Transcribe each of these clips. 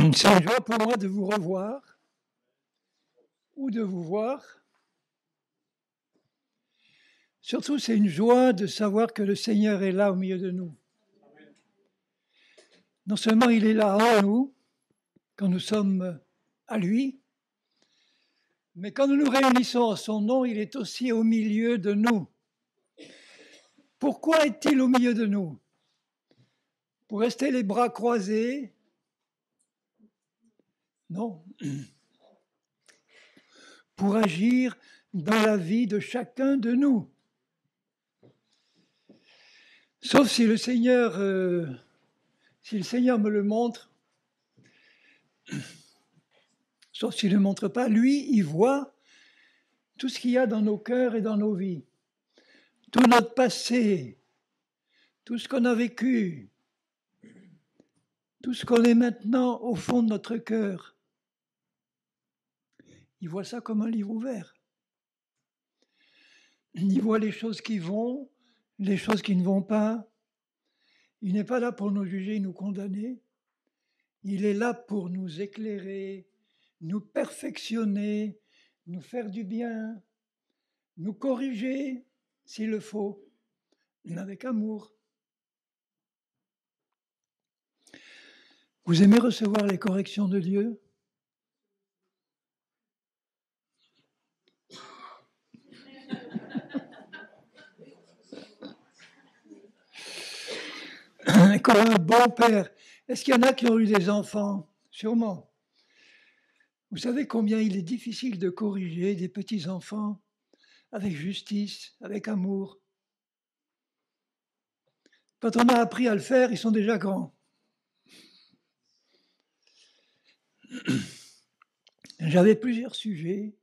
C'est une joie pour moi de vous revoir ou de vous voir. Surtout, c'est une joie de savoir que le Seigneur est là au milieu de nous. Non seulement il est là en nous, quand nous sommes à lui, mais quand nous nous réunissons en son nom, il est aussi au milieu de nous. Pourquoi est-il au milieu de nous? Pour rester les bras croisés? Non. Pour agir dans la vie de chacun de nous. Sauf si le Seigneur me le montre, sauf s'il ne le montre pas, lui, il voit tout ce qu'il y a dans nos cœurs et dans nos vies, tout notre passé, tout ce qu'on a vécu, tout ce qu'on est maintenant au fond de notre cœur. Il voit ça comme un livre ouvert. Il voit les choses qui vont, les choses qui ne vont pas. Il n'est pas là pour nous juger, nous condamner. Il est là pour nous éclairer, nous perfectionner, nous faire du bien, nous corriger s'il le faut, mais avec amour. Vous aimez recevoir les corrections de Dieu? Comme un bon père. Est-ce qu'il y en a qui ont eu des enfants? Sûrement. Vous savez combien il est difficile de corriger des petits-enfants avec justice, avec amour. Quand on a appris à le faire, ils sont déjà grands. J'avais plusieurs sujets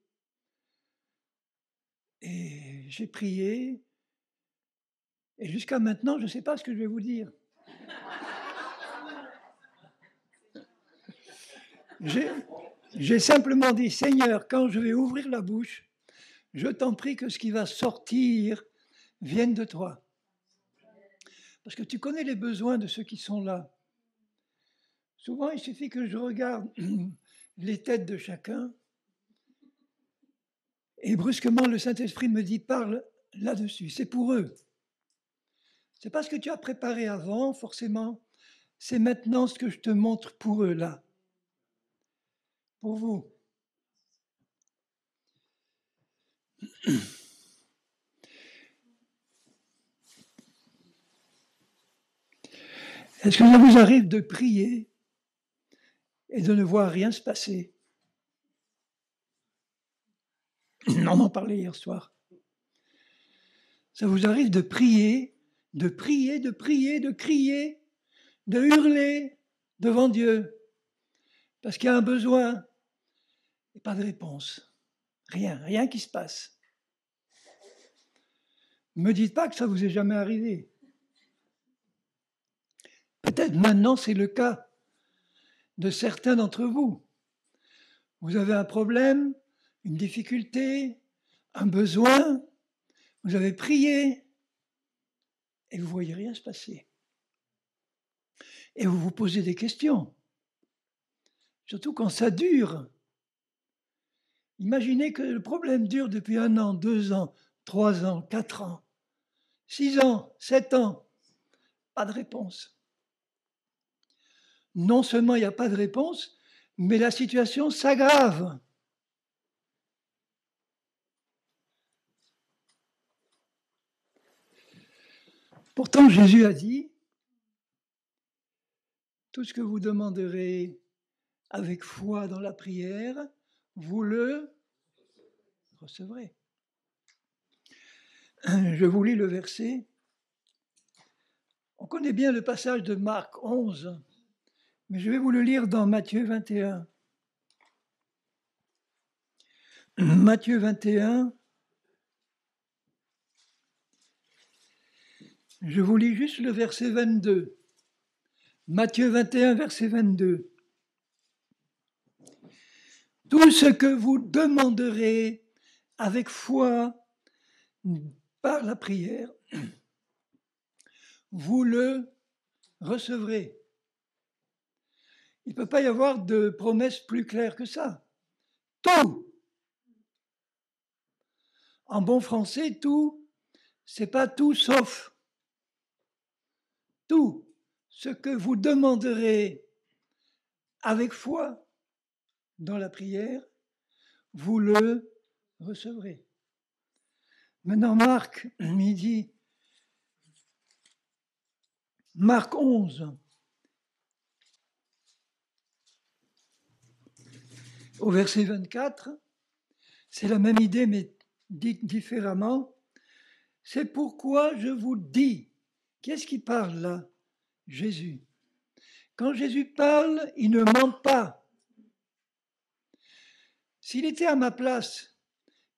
et j'ai prié et jusqu'à maintenant, je ne sais pas ce que je vais vous dire. J'ai simplement dit, Seigneur, quand je vais ouvrir la bouche, je t'en prie que ce qui va sortir vienne de toi. Parce que tu connais les besoins de ceux qui sont là. Souvent, il suffit que je regarde les têtes de chacun et brusquement, le Saint-Esprit me dit, parle là-dessus, c'est pour eux. C'est pas ce que tu as préparé avant, forcément, c'est maintenant ce que je te montre pour eux, là. Pour vous. Est-ce que ça vous arrive de prier et de ne voir rien se passer? On en parlait hier soir. Ça vous arrive de prier, de crier, de hurler devant Dieu, parce qu'il y a un besoin et pas de réponse. Rien qui se passe. Ne me dites pas que ça vous est jamais arrivé. Peut-être maintenant c'est le cas de certains d'entre vous. Vous avez un problème, une difficulté, un besoin, vous avez prié et vous ne voyez rien se passer. Et vous vous posez des questions, surtout quand ça dure. Imaginez que le problème dure depuis 1 an, 2 ans, 3 ans, 4 ans, 6 ans, 7 ans, pas de réponse. Non seulement il n'y a pas de réponse, mais la situation s'aggrave. Pourtant, Jésus a dit, tout ce que vous demanderez avec foi dans la prière, vous le recevrez. Je vous lis le verset. On connaît bien le passage de Marc 11, mais je vais vous le lire dans Matthieu 21. Matthieu 21, je vous lis juste le verset 22. Matthieu 21, verset 22. Tout ce que vous demanderez avec foi par la prière, vous le recevrez. Il ne peut pas y avoir de promesse plus claire que ça. Tout. En bon français, tout, c'est pas tout sauf. Tout ce que vous demanderez avec foi dans la prière, vous le recevrez. Maintenant, Marc, il dit, Marc 11, au verset 24, c'est la même idée, mais dite différemment. C'est pourquoi je vous dis, qu'est-ce qui parle là? Jésus. Quand Jésus parle, il ne ment pas. S'il était à ma place,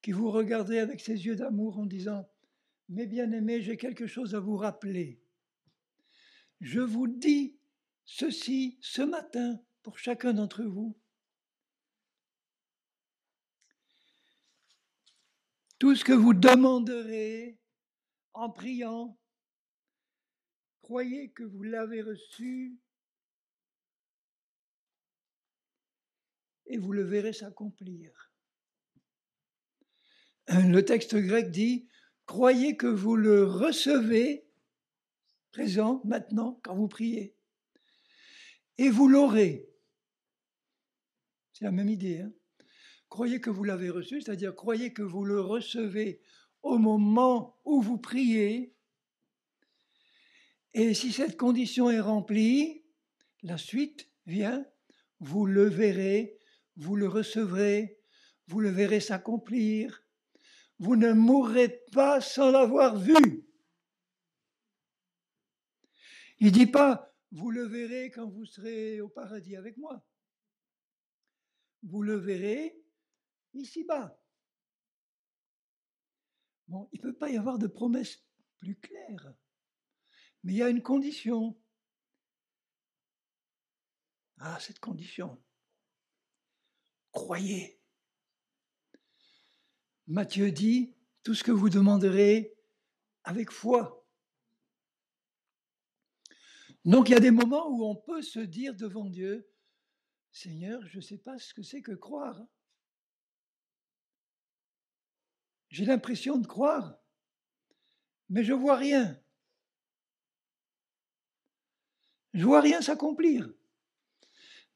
qui vous regarderait avec ses yeux d'amour en disant « Mes bien-aimés, j'ai quelque chose à vous rappeler. Je vous dis ceci ce matin pour chacun d'entre vous. Tout ce que vous demanderez en priant, croyez que vous l'avez reçu et vous le verrez s'accomplir. » Le texte grec dit « Croyez que vous le recevez, présent, maintenant, quand vous priez, et vous l'aurez. » C'est la même idée. Hein. Croyez que vous l'avez reçu, c'est-à-dire croyez que vous le recevez au moment où vous priez. Et si cette condition est remplie, la suite vient, vous le verrez, vous le recevrez, vous le verrez s'accomplir. Vous ne mourrez pas sans l'avoir vu. Il ne dit pas, vous le verrez quand vous serez au paradis avec moi. Vous le verrez ici-bas. Bon, il ne peut pas y avoir de promesse plus claire. Mais il y a une condition. Ah, cette condition. Croyez. Matthieu dit, tout ce que vous demanderez avec foi. Donc il y a des moments où on peut se dire devant Dieu, Seigneur, je ne sais pas ce que c'est que croire. J'ai l'impression de croire, mais je ne vois rien. Je ne vois rien s'accomplir.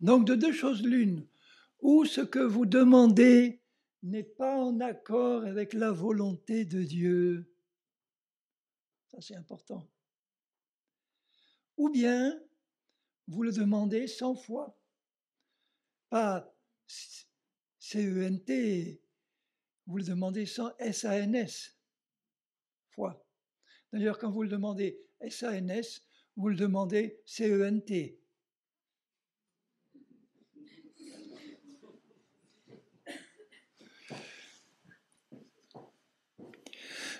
Donc de deux choses l'une, ou ce que vous demandez n'est pas en accord avec la volonté de Dieu. Ça, c'est important. Ou bien, vous le demandez sans foi. Pas C-E-N-T, vous le demandez sans S-A-N-S, foi. D'ailleurs, quand vous le demandez S-A-N-S, vous le demandez C-E-N-T.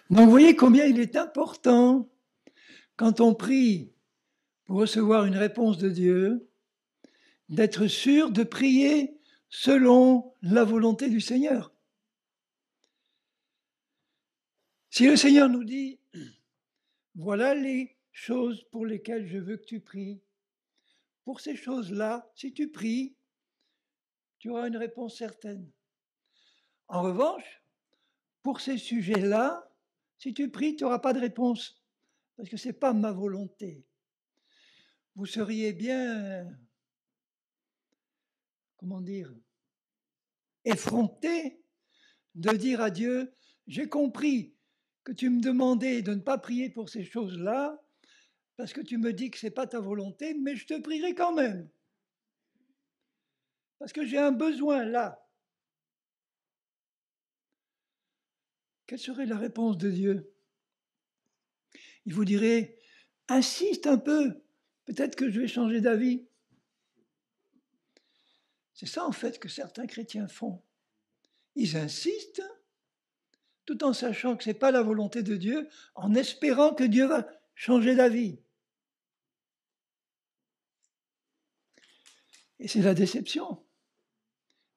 Donc, vous voyez combien il est important, quand on prie pour recevoir une réponse de Dieu, d'être sûr de prier selon la volonté du Seigneur. Si le Seigneur nous dit, voilà les choses pour lesquelles je veux que tu pries, pour ces choses-là, si tu pries, tu auras une réponse certaine. En revanche, pour ces sujets-là, si tu pries, tu n'auras pas de réponse, parce que ce n'est pas ma volonté. Vous seriez bien, comment dire, effronté de dire à Dieu, j'ai compris que tu me demandais de ne pas prier pour ces choses-là, parce que tu me dis que ce n'est pas ta volonté, mais je te prierai quand même. Parce que j'ai un besoin là. Quelle serait la réponse de Dieu? Il vous dirait, insiste un peu, peut-être que je vais changer d'avis. C'est ça en fait que certains chrétiens font. Ils insistent tout en sachant que ce n'est pas la volonté de Dieu, en espérant que Dieu va changer d'avis. Et c'est la déception,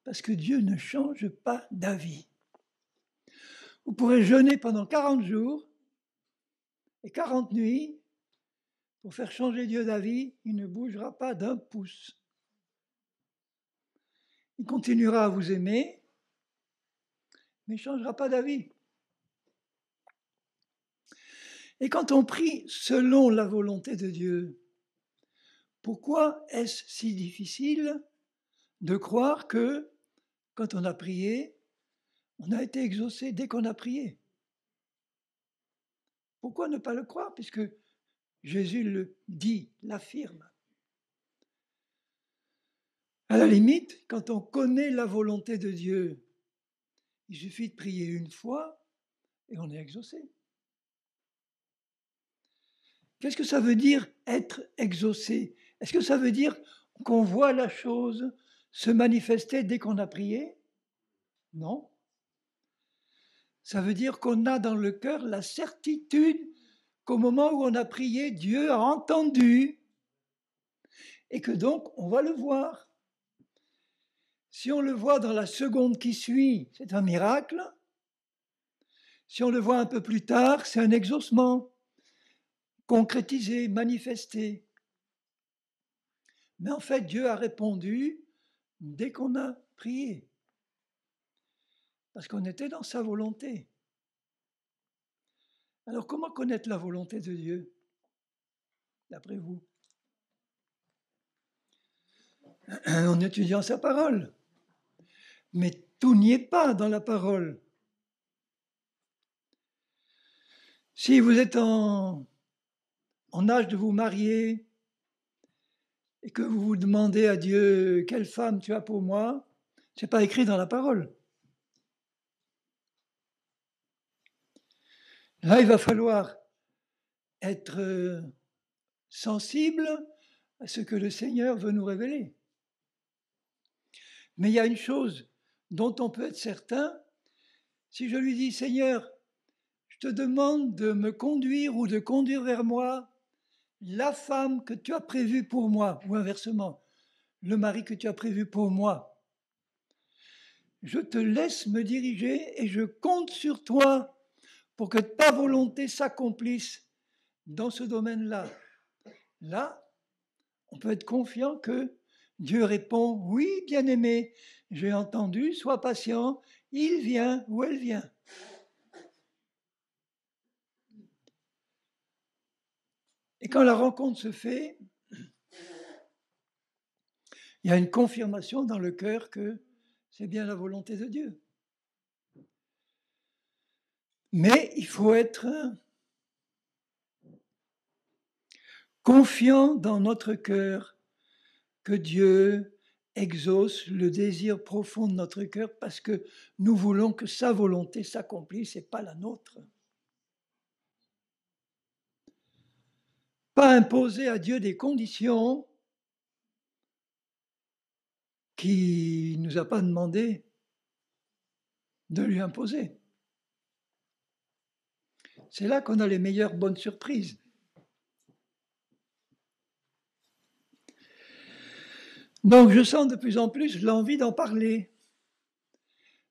parce que Dieu ne change pas d'avis. Vous pourrez jeûner pendant 40 jours et 40 nuits pour faire changer Dieu d'avis, il ne bougera pas d'un pouce. Il continuera à vous aimer, mais il ne changera pas d'avis. Et quand on prie selon la volonté de Dieu, pourquoi est-ce si difficile de croire que quand on a prié, on a été exaucé dès qu'on a prié? Pourquoi ne pas le croire puisque Jésus le dit, l'affirme? À la limite, quand on connaît la volonté de Dieu, il suffit de prier une fois et on est exaucé. Qu'est-ce que ça veut dire être exaucé? Est-ce que ça veut dire qu'on voit la chose se manifester dès qu'on a prié? Non. Ça veut dire qu'on a dans le cœur la certitude qu'au moment où on a prié, Dieu a entendu et que donc on va le voir. Si on le voit dans la seconde qui suit, c'est un miracle. Si on le voit un peu plus tard, c'est un exaucement concrétisé, manifesté. Mais en fait, Dieu a répondu dès qu'on a prié, parce qu'on était dans sa volonté. Alors comment connaître la volonté de Dieu, d'après vous? En étudiant sa parole. Mais tout n'y est pas dans la parole. Si vous êtes en âge de vous marier et que vous vous demandez à Dieu quelle femme tu as pour moi, c'est pas écrit dans la parole. Là, il va falloir être sensible à ce que le Seigneur veut nous révéler. Mais il y a une chose dont on peut être certain, si je lui dis, Seigneur, je te demande de me conduire ou de conduire vers moi la femme que tu as prévue pour moi, ou inversement, le mari que tu as prévu pour moi. Je te laisse me diriger et je compte sur toi pour que ta volonté s'accomplisse dans ce domaine-là. Là, on peut être confiant que Dieu répond, oui, bien-aimé, j'ai entendu, sois patient, il vient ou elle vient. Et quand la rencontre se fait, il y a une confirmation dans le cœur que c'est bien la volonté de Dieu. Mais il faut être confiant dans notre cœur que Dieu exauce le désir profond de notre cœur parce que nous voulons que sa volonté s'accomplisse et pas la nôtre. Pas imposer à Dieu des conditions qu'il ne nous a pas demandé de lui imposer. C'est là qu'on a les meilleures bonnes surprises. Donc je sens de plus en plus l'envie d'en parler,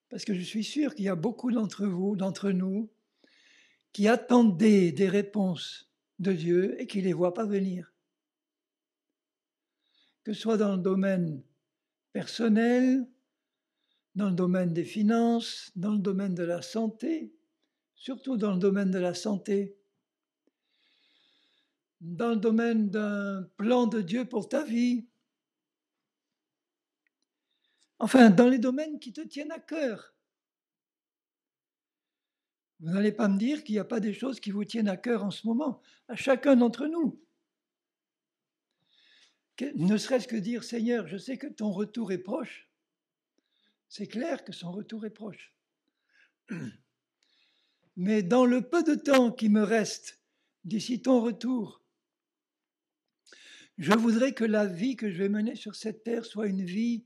parce que je suis sûr qu'il y a beaucoup d'entre vous, d'entre nous, qui attendent des réponses de Dieu et qui ne les voient pas venir. Que ce soit dans le domaine personnel, dans le domaine des finances, dans le domaine de la santé, surtout dans le domaine de la santé, dans le domaine d'un plan de Dieu pour ta vie, enfin, dans les domaines qui te tiennent à cœur. Vous n'allez pas me dire qu'il n'y a pas des choses qui vous tiennent à cœur en ce moment, à chacun d'entre nous. Ne serait-ce que dire, Seigneur, je sais que ton retour est proche. C'est clair que son retour est proche. Mais dans le peu de temps qui me reste d'ici ton retour, je voudrais que la vie que je vais mener sur cette terre soit une vie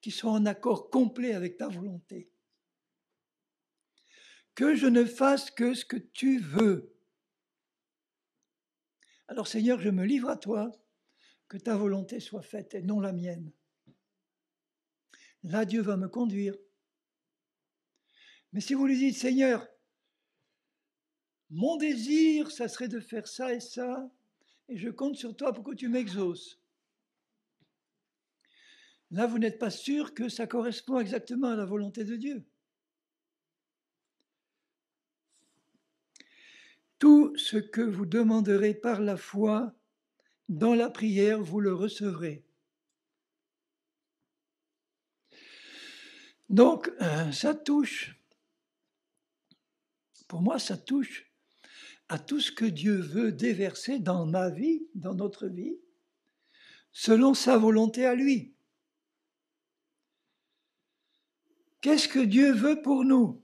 qui soit en accord complet avec ta volonté. Que je ne fasse que ce que tu veux. Alors Seigneur, je me livre à toi, que ta volonté soit faite et non la mienne. Là, Dieu va me conduire. Mais si vous lui dites, Seigneur, mon désir, ça serait de faire ça et ça, et je compte sur toi pour que tu m'exauces. Là, vous n'êtes pas sûr que ça correspond exactement à la volonté de Dieu. Tout ce que vous demanderez par la foi, dans la prière, vous le recevrez. Donc, ça touche, pour moi, ça touche à tout ce que Dieu veut déverser dans ma vie, dans notre vie, selon sa volonté à lui. Qu'est-ce que Dieu veut pour nous?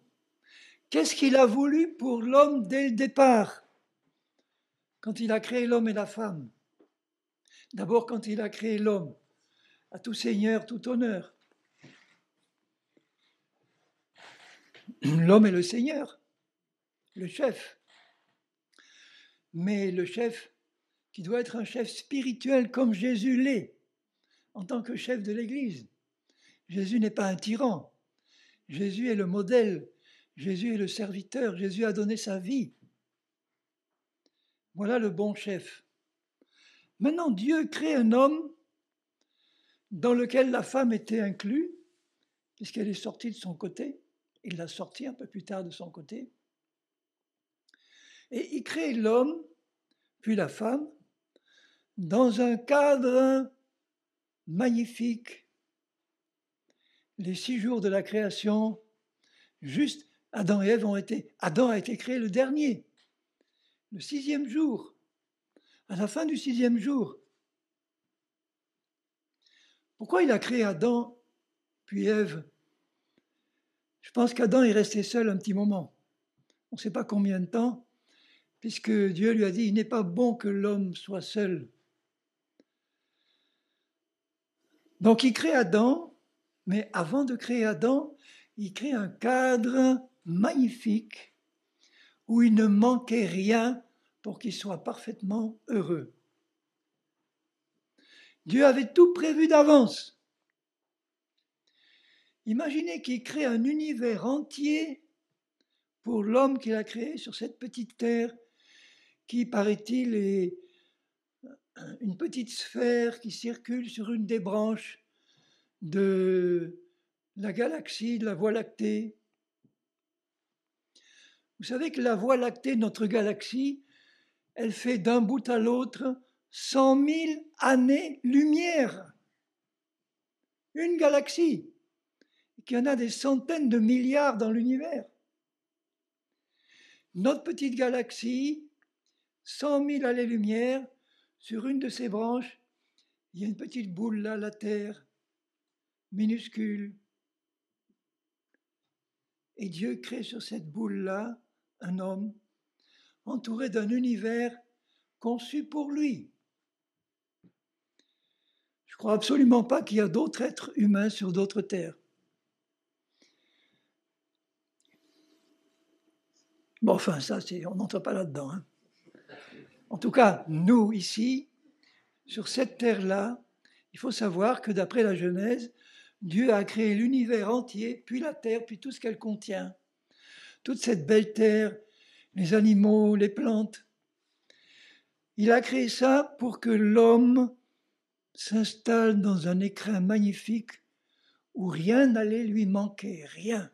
Qu'est-ce qu'il a voulu pour l'homme dès le départ, quand il a créé l'homme et la femme? D'abord, quand il a créé l'homme, à tout seigneur, tout honneur. L'homme est le seigneur, le chef. Mais le chef, qui doit être un chef spirituel comme Jésus l'est, en tant que chef de l'Église. Jésus n'est pas un tyran. Jésus est le modèle. Jésus est le serviteur. Jésus a donné sa vie. Voilà le bon chef. Maintenant, Dieu crée un homme dans lequel la femme était inclue, puisqu'elle est sortie de son côté. Il l'a sortie un peu plus tard de son côté. Et il crée l'homme, puis la femme, dans un cadre magnifique. Les 6 jours de la création, juste Adam et Ève ont été... Adam a été créé le dernier, le 6e jour, à la fin du 6e jour. Pourquoi il a créé Adam, puis Ève? Je pense qu'Adam est resté seul un petit moment. On ne sait pas combien de temps, puisque Dieu lui a dit, il n'est pas bon que l'homme soit seul. Donc il crée Adam, mais avant de créer Adam, il crée un cadre magnifique où il ne manquait rien pour qu'il soit parfaitement heureux. Dieu avait tout prévu d'avance. Imaginez qu'il crée un univers entier pour l'homme qu'il a créé sur cette petite terre qui, paraît-il, est une petite sphère qui circule sur une des branches de la galaxie, de la Voie lactée. Vous savez que la Voie lactée, notre galaxie, elle fait d'un bout à l'autre 100 000 années-lumière. Une galaxie, qu'il y en a des centaines de milliards dans l'univers. Notre petite galaxie, 100 000 années-lumière, sur une de ses branches, il y a une petite boule là, la Terre, minuscule. Et Dieu crée sur cette boule-là un homme entouré d'un univers conçu pour lui. Je ne crois absolument pas qu'il y a d'autres êtres humains sur d'autres terres. Bon, enfin, ça, on n'entre pas là-dedans. Hein. En tout cas, nous, ici, sur cette terre-là, il faut savoir que d'après la Genèse, Dieu a créé l'univers entier, puis la terre, puis tout ce qu'elle contient. Toute cette belle terre, les animaux, les plantes. Il a créé ça pour que l'homme s'installe dans un écrin magnifique où rien n'allait lui manquer, rien.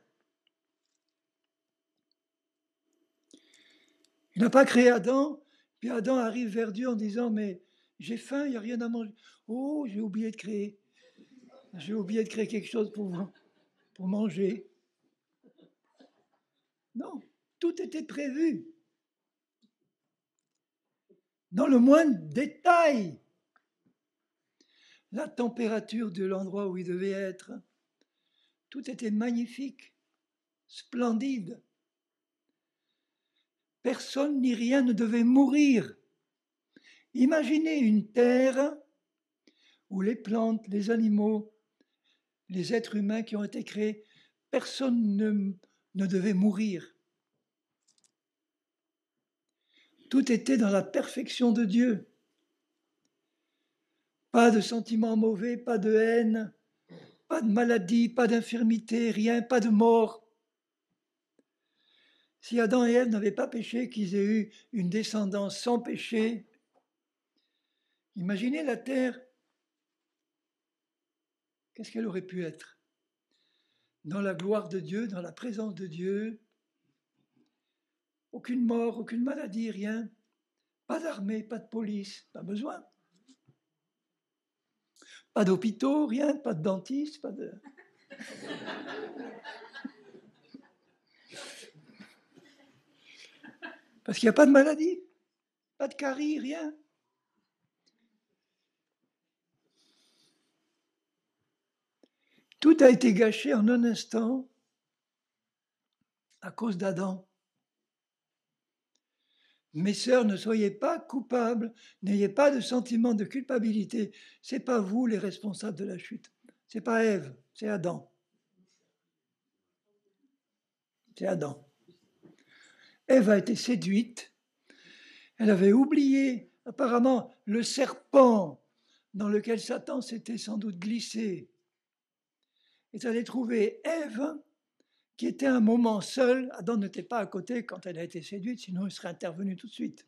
Il n'a pas créé Adam, puis Adam arrive vers Dieu en disant « Mais j'ai faim, il n'y a rien à manger. Oh, j'ai oublié de créer. J'ai oublié de créer quelque chose pour manger. » Non, tout était prévu. Dans le moindre détail. La température de l'endroit où il devait être. Tout était magnifique, splendide. Personne ni rien ne devait mourir. Imaginez une terre où les plantes, les animaux, les êtres humains qui ont été créés, personne ne devait mourir. Tout était dans la perfection de Dieu. Pas de sentiments mauvais, pas de haine, pas de maladie, pas d'infirmité, rien, pas de mort. Si Adam et Ève n'avaient pas péché, qu'ils aient eu une descendance sans péché, imaginez la terre. qu'est-ce qu'elle aurait pu être? Dans la gloire de Dieu, dans la présence de Dieu, aucune mort, aucune maladie, rien. Pas d'armée, pas de police, pas besoin. Pas d'hôpitaux, rien, pas de dentiste, pas de... Parce qu'il n'y a pas de maladie, pas de carie, rien. Tout a été gâché en un instant à cause d'Adam. Mes sœurs, ne soyez pas coupables, n'ayez pas de sentiment de culpabilité. C'est pas vous les responsables de la chute. C'est pas Ève, c'est Adam. C'est Adam. Ève a été séduite. Elle avait oublié, apparemment, le serpent dans lequel Satan s'était sans doute glissé. Et elle a trouvé Ève, qui était un moment seul. Adam n'était pas à côté quand elle a été séduite, sinon il serait intervenu tout de suite.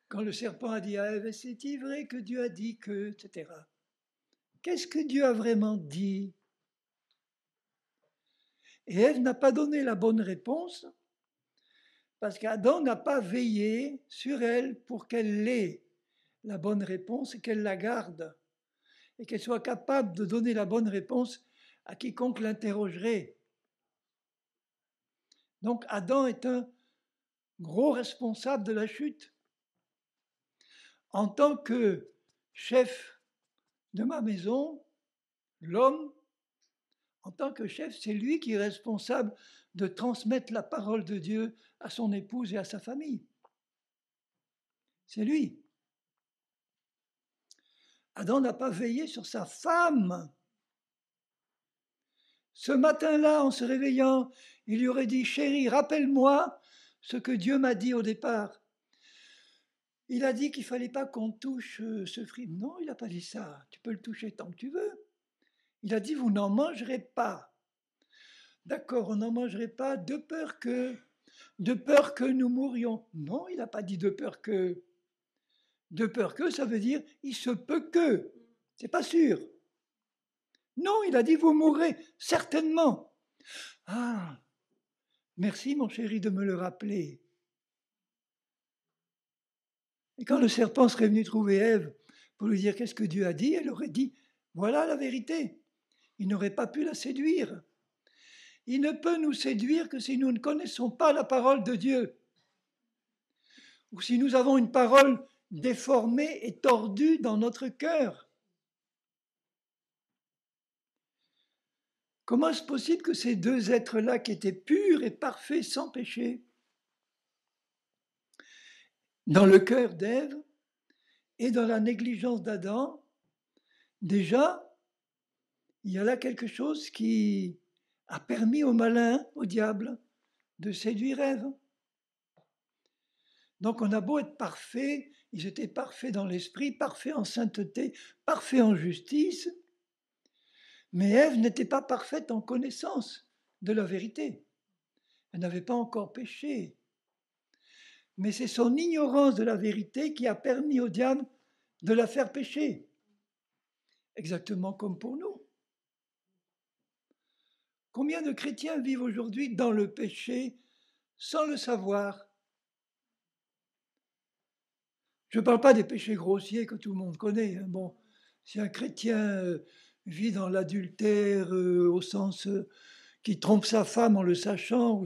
Quand le serpent a dit à Ève, c'est-il vrai que Dieu a dit que, etc. Qu'est-ce que Dieu a vraiment dit? Et Ève n'a pas donné la bonne réponse parce qu'Adam n'a pas veillé sur elle pour qu'elle ait la bonne réponse et qu'elle la garde et qu'elle soit capable de donner la bonne réponse à quiconque l'interrogerait. Donc Adam est un gros responsable de la chute. En tant que chef de ma maison, l'homme, en tant que chef, c'est lui qui est responsable de transmettre la parole de Dieu à son épouse et à sa famille. C'est lui. Adam n'a pas veillé sur sa femme. Ce matin-là, en se réveillant, il lui aurait dit, chérie, rappelle-moi ce que Dieu m'a dit au départ. Il a dit qu'il ne fallait pas qu'on touche ce fruit. Non, il n'a pas dit ça. Tu peux le toucher tant que tu veux. Il a dit, vous n'en mangerez pas. D'accord, on n'en mangerait pas de peur que nous mourions. Non, il n'a pas dit de peur que. De peur que, ça veut dire, il se peut que. C'est pas sûr. Non, il a dit, vous mourrez, certainement. Ah, merci mon chéri de me le rappeler. Et quand le serpent serait venu trouver Ève pour lui dire qu'est-ce que Dieu a dit, elle aurait dit, voilà la vérité. Il n'aurait pas pu la séduire. Il ne peut nous séduire que si nous ne connaissons pas la parole de Dieu. Ou si nous avons une parole déformée et tordue dans notre cœur. Comment est-ce possible que ces deux êtres-là, qui étaient purs et parfaits, sans péché, dans le cœur d'Ève et dans la négligence d'Adam, déjà, il y a là quelque chose qui a permis au malin, au diable, de séduire Ève. Donc on a beau être parfaits, ils étaient parfaits dans l'esprit, parfaits en sainteté, parfaits en justice, mais Ève n'était pas parfaite en connaissance de la vérité. Elle n'avait pas encore péché. Mais c'est son ignorance de la vérité qui a permis au diable de la faire pécher. Exactement comme pour nous. Combien de chrétiens vivent aujourd'hui dans le péché sans le savoir? Je ne parle pas des péchés grossiers que tout le monde connaît. Bon, si un chrétien vit dans l'adultère au sens qui trompe sa femme en le sachant,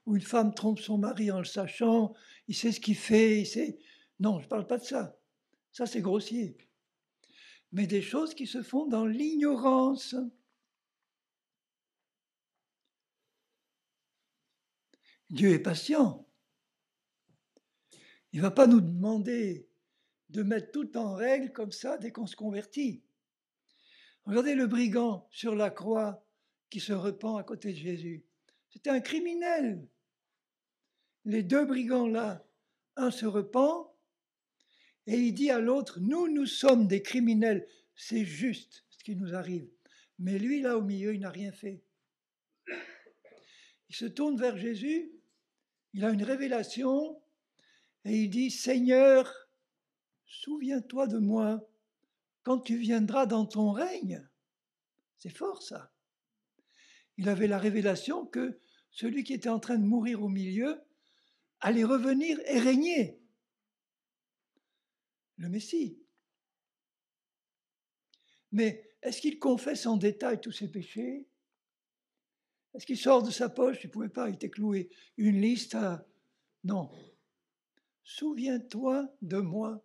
ou une femme trompe son mari en le sachant, il sait ce qu'il fait, il sait... Non, je ne parle pas de ça. Ça, c'est grossier. Mais des choses qui se font dans l'ignorance. Dieu est patient. Il ne va pas nous demander de mettre tout en règle comme ça dès qu'on se convertit. Regardez le brigand sur la croix qui se repent à côté de Jésus. C'était un criminel. Les deux brigands là, un se repent et il dit à l'autre, nous sommes des criminels, c'est juste ce qui nous arrive. Mais lui là au milieu, il n'a rien fait. Il se tourne vers Jésus, il a une révélation et il dit, Seigneur, souviens-toi de moi quand tu viendras dans ton règne. C'est fort ça. Il avait la révélation que celui qui était en train de mourir au milieu allait revenir et régner. Le Messie. Mais est-ce qu'il confesse en détail tous ses péchés? Est-ce qu'il sort de sa poche? Il ne pouvait pas, il était cloué. Une liste à... Non. Souviens-toi de moi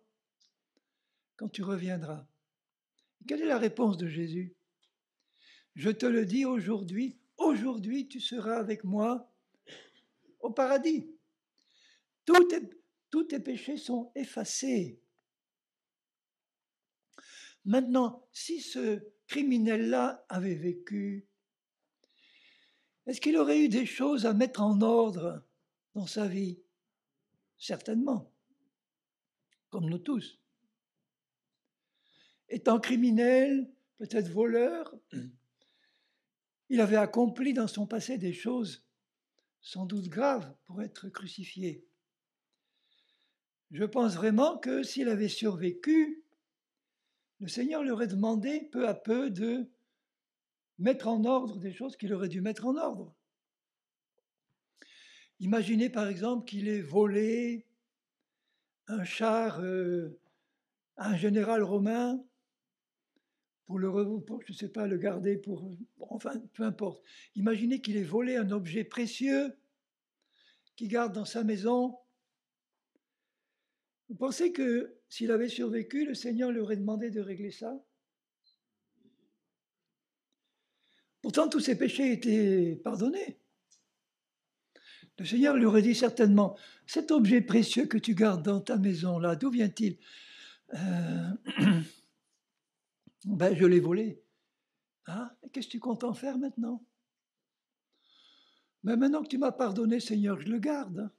quand tu reviendras. Quelle est la réponse de Jésus? Je te le dis aujourd'hui, aujourd'hui tu seras avec moi au paradis. Tous tes péchés sont effacés. Maintenant, si ce criminel-là avait vécu, est-ce qu'il aurait eu des choses à mettre en ordre dans sa vie? Certainement, comme nous tous. Étant criminel, peut-être voleur, il avait accompli dans son passé des choses sans doute graves pour être crucifié. Je pense vraiment que s'il avait survécu, le Seigneur lui aurait demandé peu à peu de mettre en ordre des choses qu'il aurait dû mettre en ordre. Imaginez par exemple qu'il ait volé un char à un général romain pour je ne sais pas, le garder pour... Enfin, peu importe. Imaginez qu'il ait volé un objet précieux qu'il garde dans sa maison. Vous pensez que s'il avait survécu, le Seigneur lui aurait demandé de régler ça? Pourtant, tous ses péchés étaient pardonnés. Le Seigneur lui aurait dit certainement, cet objet précieux que tu gardes dans ta maison, là, d'où vient-il? Ben, je l'ai volé. Ah, qu'est-ce que tu comptes en faire maintenant? Mais maintenant que tu m'as pardonné, Seigneur, je le garde.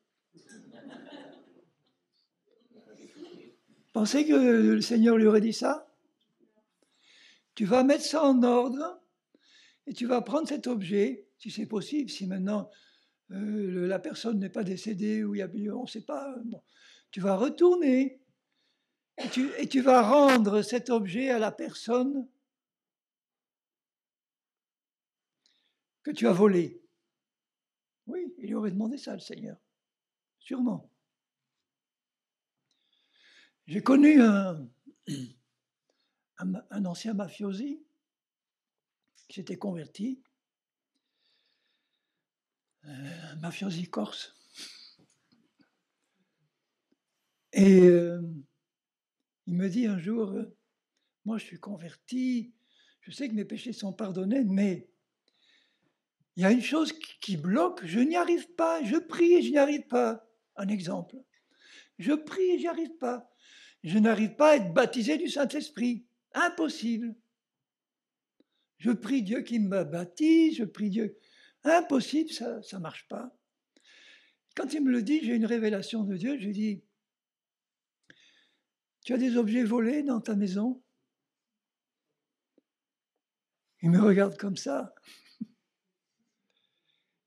Pensez que le Seigneur lui aurait dit ça? Tu vas mettre ça en ordre et tu vas prendre cet objet, si c'est possible, si maintenant la personne n'est pas décédée ou on ne sait pas, bon, tu vas retourner et tu vas rendre cet objet à la personne que tu as volé. Oui, il lui aurait demandé ça, le Seigneur. Sûrement. J'ai connu un ancien mafiosi qui s'était converti, un mafiosi corse. Et il me dit un jour, moi je suis converti, je sais que mes péchés sont pardonnés, mais il y a une chose qui bloque, je n'y arrive pas, je prie et je n'y arrive pas. Un exemple. Je prie et je n'y arrive pas. Je n'arrive pas à être baptisé du Saint-Esprit. Impossible. Je prie Dieu qui me baptise, je prie Dieu. Impossible, ça ne marche pas. Quand il me le dit, j'ai une révélation de Dieu, je lui dis, tu as des objets volés dans ta maison? Il me regarde comme ça.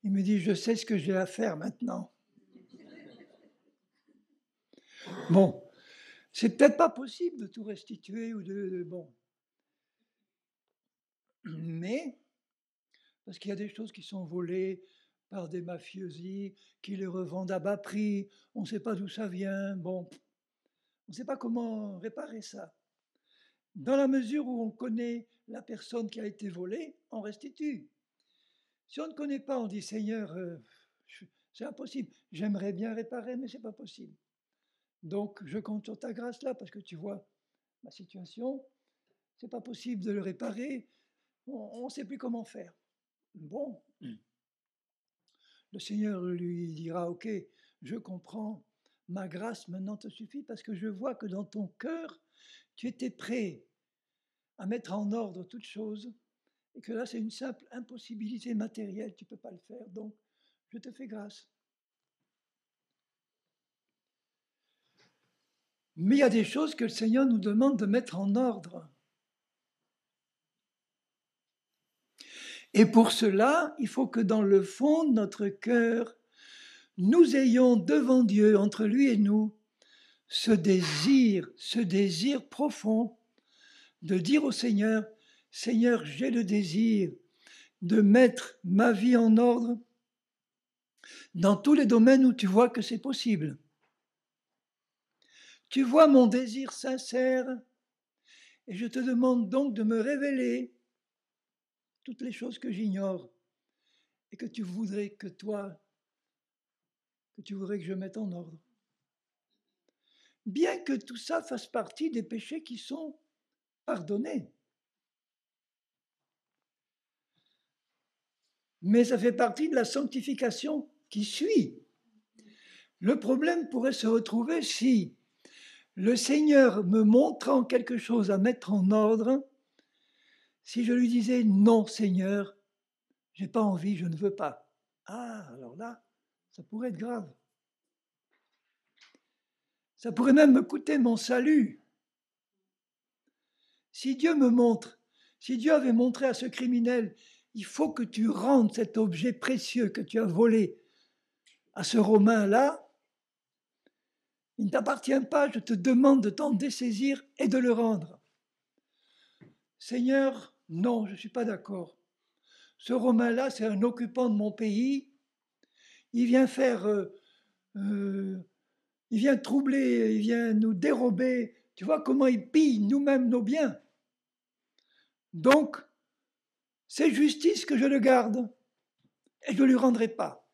Il me dit, je sais ce que j'ai à faire maintenant. Bon, c'est peut-être pas possible de tout restituer ou bon. Mais, parce qu'il y a des choses qui sont volées par des mafiosi, qui les revendent à bas prix, on ne sait pas d'où ça vient, bon, on ne sait pas comment réparer ça. Dans la mesure où on connaît la personne qui a été volée, on restitue. Si on ne connaît pas, on dit, Seigneur, c'est impossible, j'aimerais bien réparer, mais ce n'est pas possible. Donc, je compte sur ta grâce là, parce que tu vois ma situation, c'est pas possible de le réparer, on ne sait plus comment faire. Bon, le Seigneur lui dira, ok, je comprends, ma grâce maintenant te suffit, parce que je vois que dans ton cœur, tu étais prêt à mettre en ordre toutes choses, et que là, c'est une simple impossibilité matérielle, tu ne peux pas le faire, donc je te fais grâce. Mais il y a des choses que le Seigneur nous demande de mettre en ordre. Et pour cela, il faut que dans le fond de notre cœur, nous ayons devant Dieu, entre lui et nous, ce désir profond de dire au Seigneur, Seigneur, j'ai le désir de mettre ma vie en ordre dans tous les domaines où tu vois que c'est possible. Tu vois mon désir sincère et je te demande donc de me révéler toutes les choses que j'ignore et que tu voudrais que je mette en ordre. Bien que tout ça fasse partie des péchés qui sont pardonnés. Mais ça fait partie de la sanctification qui suit. Le problème pourrait se retrouver si le Seigneur me montrant quelque chose à mettre en ordre, si je lui disais non Seigneur, j'ai pas envie, je ne veux pas. Ah, alors là, ça pourrait être grave. Ça pourrait même me coûter mon salut. Si Dieu avait montré à ce criminel, il faut que tu rendes cet objet précieux que tu as volé à ce Romain-là, il ne t'appartient pas, je te demande de t'en dessaisir et de le rendre. Seigneur, non, je ne suis pas d'accord. Ce Romain-là, c'est un occupant de mon pays. Il vient il vient troubler, il vient nous dérober. Tu vois comment il pille nous-mêmes nos biens. Donc, c'est justice que je le garde et je ne lui rendrai pas.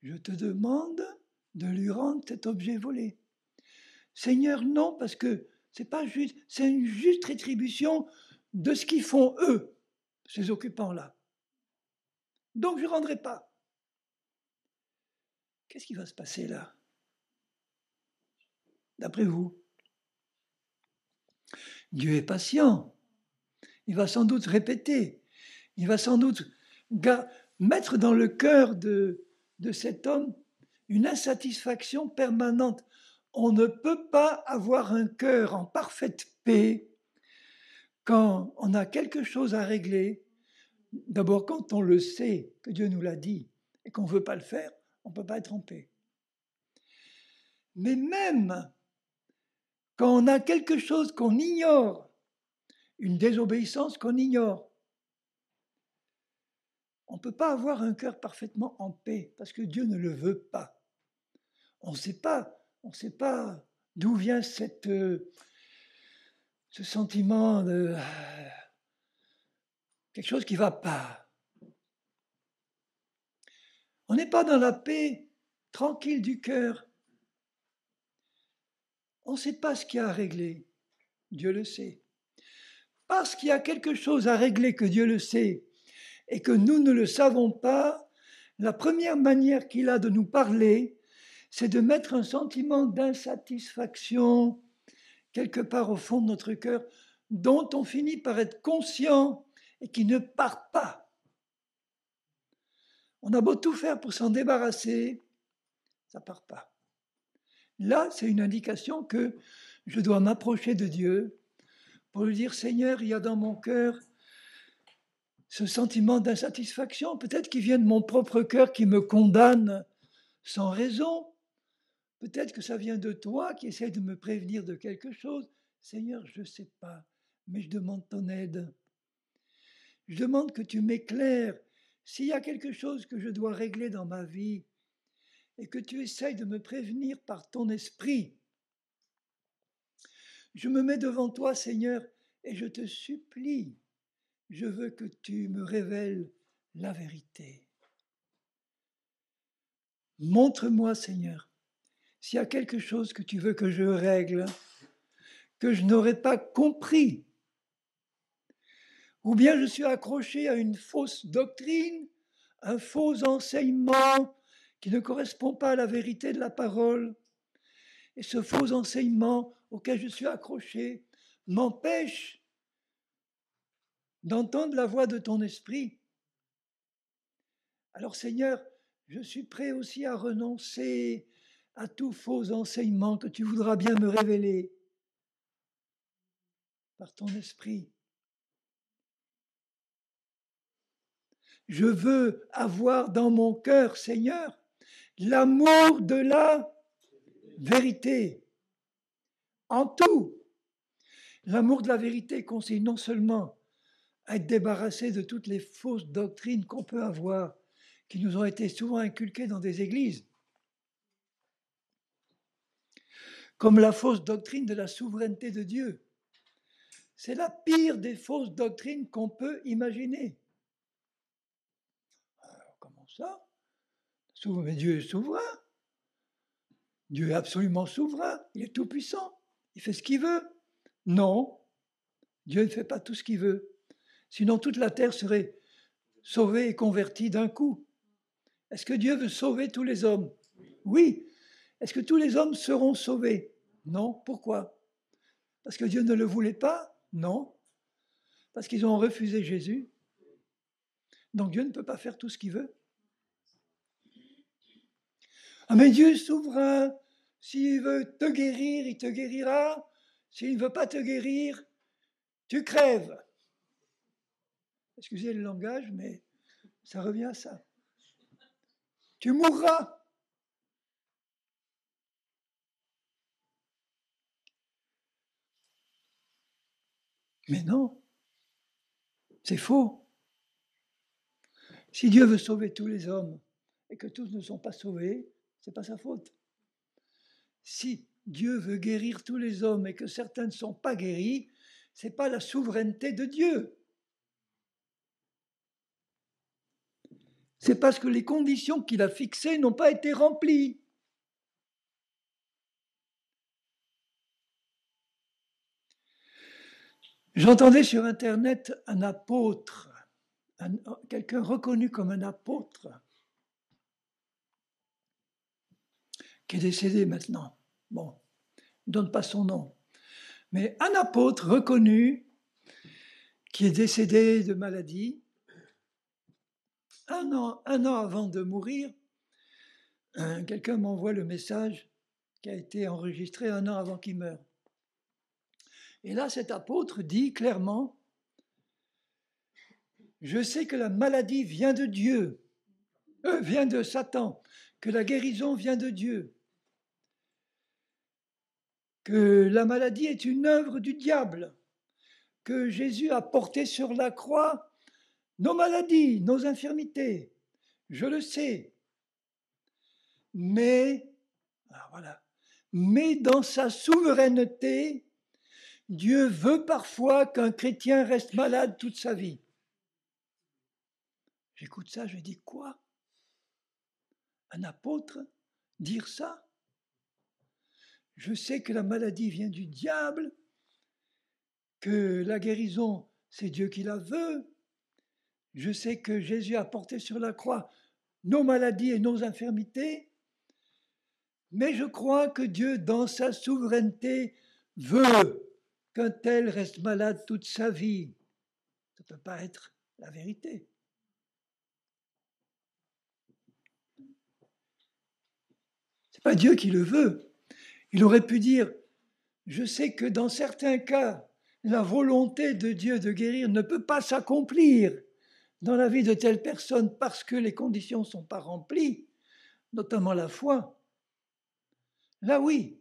Je te demande de lui rendre cet objet volé. Seigneur, non, parce que c'est pas juste, c'est une juste rétribution de ce qu'ils font eux, ces occupants-là. Donc je ne rendrai pas. Qu'est-ce qui va se passer là, d'après vous? Dieu est patient. Il va sans doute répéter. Il va sans doute mettre dans le cœur de cet homme une insatisfaction permanente. On ne peut pas avoir un cœur en parfaite paix quand on a quelque chose à régler. D'abord, quand on le sait, que Dieu nous l'a dit, et qu'on ne veut pas le faire, on ne peut pas être en paix. Mais même quand on a quelque chose qu'on ignore, une désobéissance qu'on ignore, on ne peut pas avoir un cœur parfaitement en paix, parce que Dieu ne le veut pas. On ne sait pas d'où vient ce sentiment de quelque chose qui ne va pas. On n'est pas dans la paix tranquille du cœur. On ne sait pas ce qu'il y a à régler. Dieu le sait. Parce qu'il y a quelque chose à régler que Dieu le sait et que nous ne le savons pas, la première manière qu'il a de nous parler, c'est de mettre un sentiment d'insatisfaction quelque part au fond de notre cœur, dont on finit par être conscient et qui ne part pas. On a beau tout faire pour s'en débarrasser, ça ne part pas. Là, c'est une indication que je dois m'approcher de Dieu pour lui dire, Seigneur, il y a dans mon cœur ce sentiment d'insatisfaction, peut-être qu'il vient de mon propre cœur qui me condamne sans raison. Peut-être que ça vient de toi qui essaie de me prévenir de quelque chose. Seigneur, je ne sais pas, mais je demande ton aide. Je demande que tu m'éclaires s'il y a quelque chose que je dois régler dans ma vie et que tu essayes de me prévenir par ton esprit. Je me mets devant toi, Seigneur, et je te supplie, je veux que tu me révèles la vérité. Montre-moi, Seigneur, s'il y a quelque chose que tu veux que je règle, que je n'aurais pas compris, ou bien je suis accroché à une fausse doctrine, un faux enseignement qui ne correspond pas à la vérité de la parole, et ce faux enseignement auquel je suis accroché m'empêche d'entendre la voix de ton esprit. Alors Seigneur, je suis prêt aussi à renoncer à tout faux enseignement que tu voudras bien me révéler par ton esprit. Je veux avoir dans mon cœur, Seigneur, l'amour de la vérité en tout. L'amour de la vérité consiste non seulement à être débarrassé de toutes les fausses doctrines qu'on peut avoir, qui nous ont été souvent inculquées dans des églises, comme la fausse doctrine de la souveraineté de Dieu. C'est la pire des fausses doctrines qu'on peut imaginer. Alors, comment ça? Mais Dieu est souverain. Dieu est absolument souverain. Il est tout-puissant. Il fait ce qu'il veut. Non, Dieu ne fait pas tout ce qu'il veut. Sinon, toute la terre serait sauvée et convertie d'un coup. Est-ce que Dieu veut sauver tous les hommes? Oui. Est-ce que tous les hommes seront sauvés? Non. Pourquoi? Parce que Dieu ne le voulait pas? Non. Parce qu'ils ont refusé Jésus. Donc Dieu ne peut pas faire tout ce qu'il veut. Ah mais Dieu est souverain. S'il veut te guérir, il te guérira. S'il ne veut pas te guérir, tu crèves. Excusez le langage, mais ça revient à ça. Tu mourras. Mais non, c'est faux. Si Dieu veut sauver tous les hommes et que tous ne sont pas sauvés, ce n'est pas sa faute. Si Dieu veut guérir tous les hommes et que certains ne sont pas guéris, ce n'est pas la souveraineté de Dieu. C'est parce que les conditions qu'il a fixées n'ont pas été remplies. J'entendais sur Internet un apôtre, quelqu'un reconnu comme un apôtre, qui est décédé maintenant. Bon, ne donne pas son nom. Mais un apôtre reconnu qui est décédé de maladie, un an avant de mourir, quelqu'un m'envoie le message qui a été enregistré 1 an avant qu'il meure. Et là, cet apôtre dit clairement, je sais que la maladie vient de Dieu, vient de Satan, que la guérison vient de Dieu, que la maladie est une œuvre du diable, que Jésus a porté sur la croix nos maladies, nos infirmités. Je le sais. Mais, alors voilà, mais dans sa souveraineté, Dieu veut parfois qu'un chrétien reste malade toute sa vie. J'écoute ça, je dis quoi? Un apôtre dire ça? Je sais que la maladie vient du diable, que la guérison, c'est Dieu qui la veut. Je sais que Jésus a porté sur la croix nos maladies et nos infirmités. Mais je crois que Dieu, dans sa souveraineté, veut qu'un tel reste malade toute sa vie. Ça ne peut pas être la vérité. Ce n'est pas Dieu qui le veut. Il aurait pu dire, je sais que dans certains cas, la volonté de Dieu de guérir ne peut pas s'accomplir dans la vie de telle personne parce que les conditions ne sont pas remplies, notamment la foi. Là oui,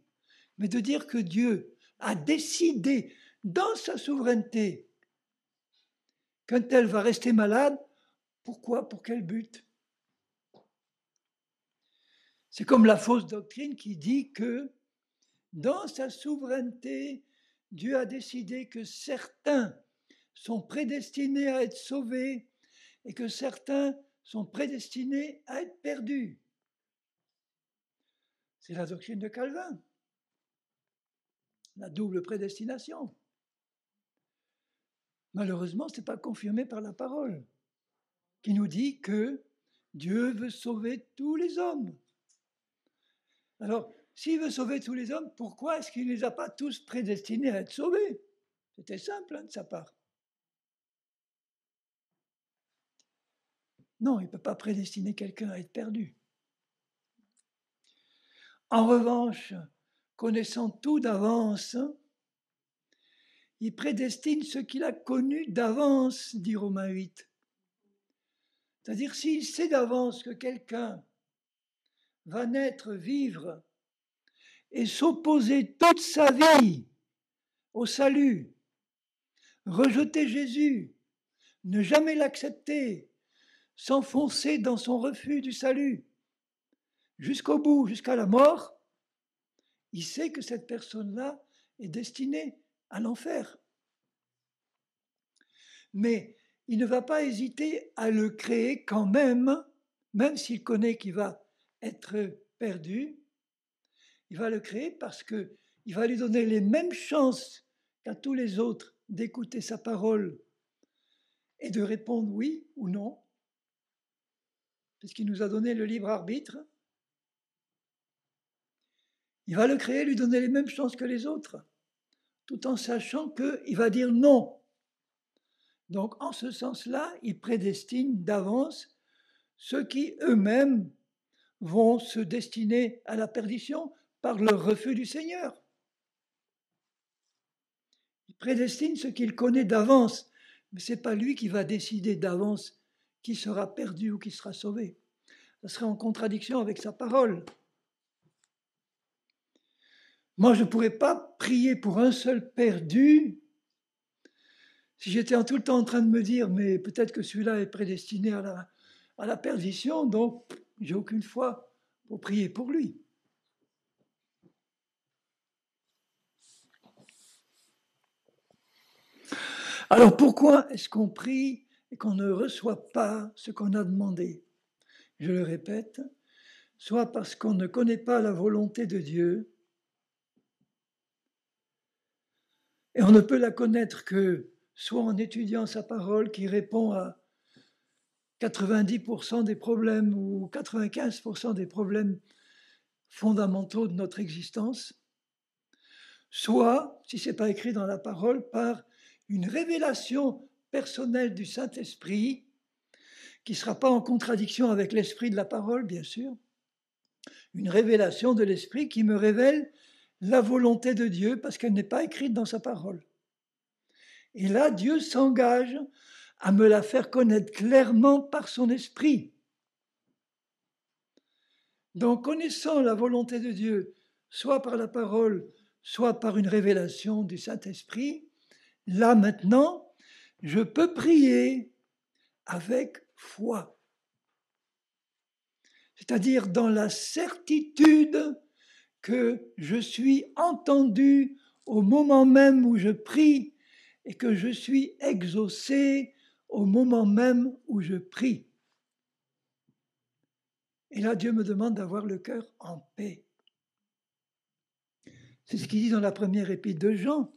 mais de dire que Dieu a décidé dans sa souveraineté qu'un tel va rester malade, pourquoi? Pour quel but? C'est comme la fausse doctrine qui dit que dans sa souveraineté, Dieu a décidé que certains sont prédestinés à être sauvés et que certains sont prédestinés à être perdus. C'est la doctrine de Calvin, la double prédestination. Malheureusement, ce n'est pas confirmé par la parole, qui nous dit que Dieu veut sauver tous les hommes. Alors, s'il veut sauver tous les hommes, pourquoi est-ce qu'il ne les a pas tous prédestinés à être sauvés? C'était simple de sa part. Non, il ne peut pas prédestiner quelqu'un à être perdu. En revanche, connaissant tout d'avance, il prédestine ce qu'il a connu d'avance, dit Romains 8. C'est-à-dire, s'il sait d'avance que quelqu'un va naître, vivre et s'opposer toute sa vie au salut, rejeter Jésus, ne jamais l'accepter, s'enfoncer dans son refus du salut, jusqu'au bout, jusqu'à la mort, il sait que cette personne-là est destinée à l'enfer. Mais il ne va pas hésiter à le créer quand même s'il connaît qu'il va être perdu, il va le créer parce qu'il va lui donner les mêmes chances qu'à tous les autres d'écouter sa parole et de répondre oui ou non, puisqu'il nous a donné le libre arbitre. Il va le créer, lui donner les mêmes chances que les autres, tout en sachant qu'il va dire non. Donc, en ce sens-là, il prédestine d'avance ceux qui eux-mêmes vont se destiner à la perdition par leur refus du Seigneur. Il prédestine ce qu'il connaît d'avance, mais ce n'est pas lui qui va décider d'avance qui sera perdu ou qui sera sauvé. Ça serait en contradiction avec sa parole. Moi, je ne pourrais pas prier pour un seul perdu si j'étais tout le temps en train de me dire, mais peut-être que celui-là est prédestiné à la perdition, donc j'ai aucune foi pour prier pour lui. Alors pourquoi est-ce qu'on prie et qu'on ne reçoit pas ce qu'on a demandé? Je le répète, soit parce qu'on ne connaît pas la volonté de Dieu, et on ne peut la connaître que soit en étudiant sa parole qui répond à 90% des problèmes ou 95% des problèmes fondamentaux de notre existence, soit, si ce n'est pas écrit dans la parole, par une révélation personnelle du Saint-Esprit, qui ne sera pas en contradiction avec l'esprit de la parole, bien sûr, une révélation de l'Esprit qui me révèle la volonté de Dieu parce qu'elle n'est pas écrite dans sa parole. Et là, Dieu s'engage à me la faire connaître clairement par son esprit. Donc, connaissant la volonté de Dieu, soit par la parole, soit par une révélation du Saint-Esprit, là maintenant, je peux prier avec foi. C'est-à-dire dans la certitude que je suis entendu au moment même où je prie et que je suis exaucé au moment même où je prie. Et là, Dieu me demande d'avoir le cœur en paix. C'est ce qu'il dit dans la première épître de Jean,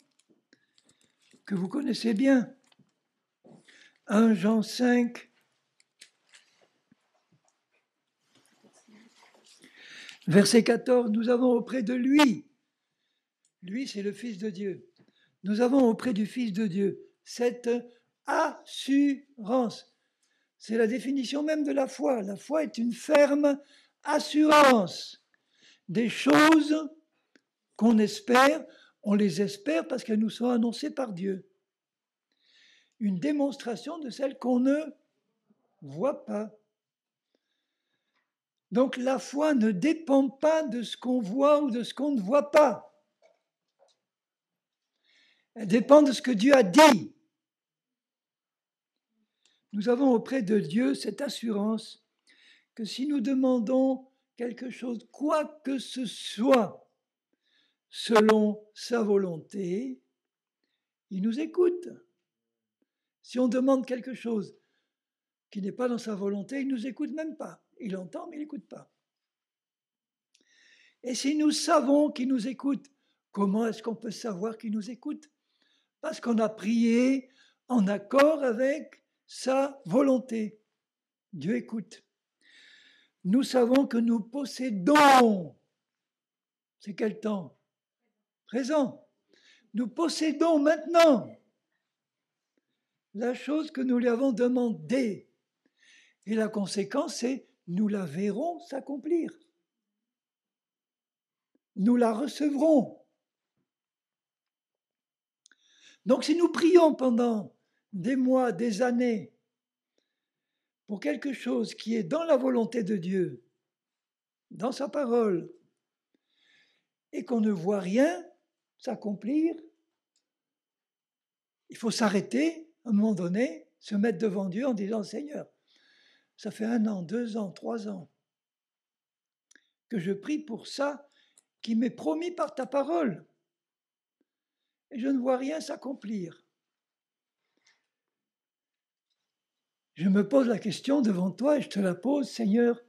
que vous connaissez bien. 1 Jean 5, verset 14, nous avons auprès de lui, c'est le Fils de Dieu, nous avons auprès du Fils de Dieu cette assurance. C'est la définition même de la foi. La foi est une ferme assurance des choses qu'on espère, on les espère parce qu'elles nous sont annoncées par Dieu. Une démonstration de celles qu'on ne voit pas. Donc la foi ne dépend pas de ce qu'on voit ou de ce qu'on ne voit pas. Elle dépend de ce que Dieu a dit. Nous avons auprès de Dieu cette assurance que si nous demandons quelque chose, quoi que ce soit, selon sa volonté, il nous écoute. Si on demande quelque chose qui n'est pas dans sa volonté, il ne nous écoute même pas. Il entend, mais il n'écoute pas. Et si nous savons qu'il nous écoute, comment est-ce qu'on peut savoir qu'il nous écoute? Parce qu'on a prié en accord avec sa volonté. Dieu écoute. Nous savons que nous possédons. C'est quel temps? Présent. Nous possédons maintenant la chose que nous lui avons demandée. Et la conséquence, c'est nous la verrons s'accomplir. Nous la recevrons. Donc si nous prions pendant des mois, des années, pour quelque chose qui est dans la volonté de Dieu, dans sa parole, et qu'on ne voit rien s'accomplir, Il faut s'arrêter à un moment donné, se mettre devant Dieu en disant « Seigneur, ça fait 1 an, 2 ans, 3 ans que je prie pour ça qui m'est promis par ta parole. Et je ne vois rien s'accomplir. Je me pose la question devant toi et je te la pose, Seigneur,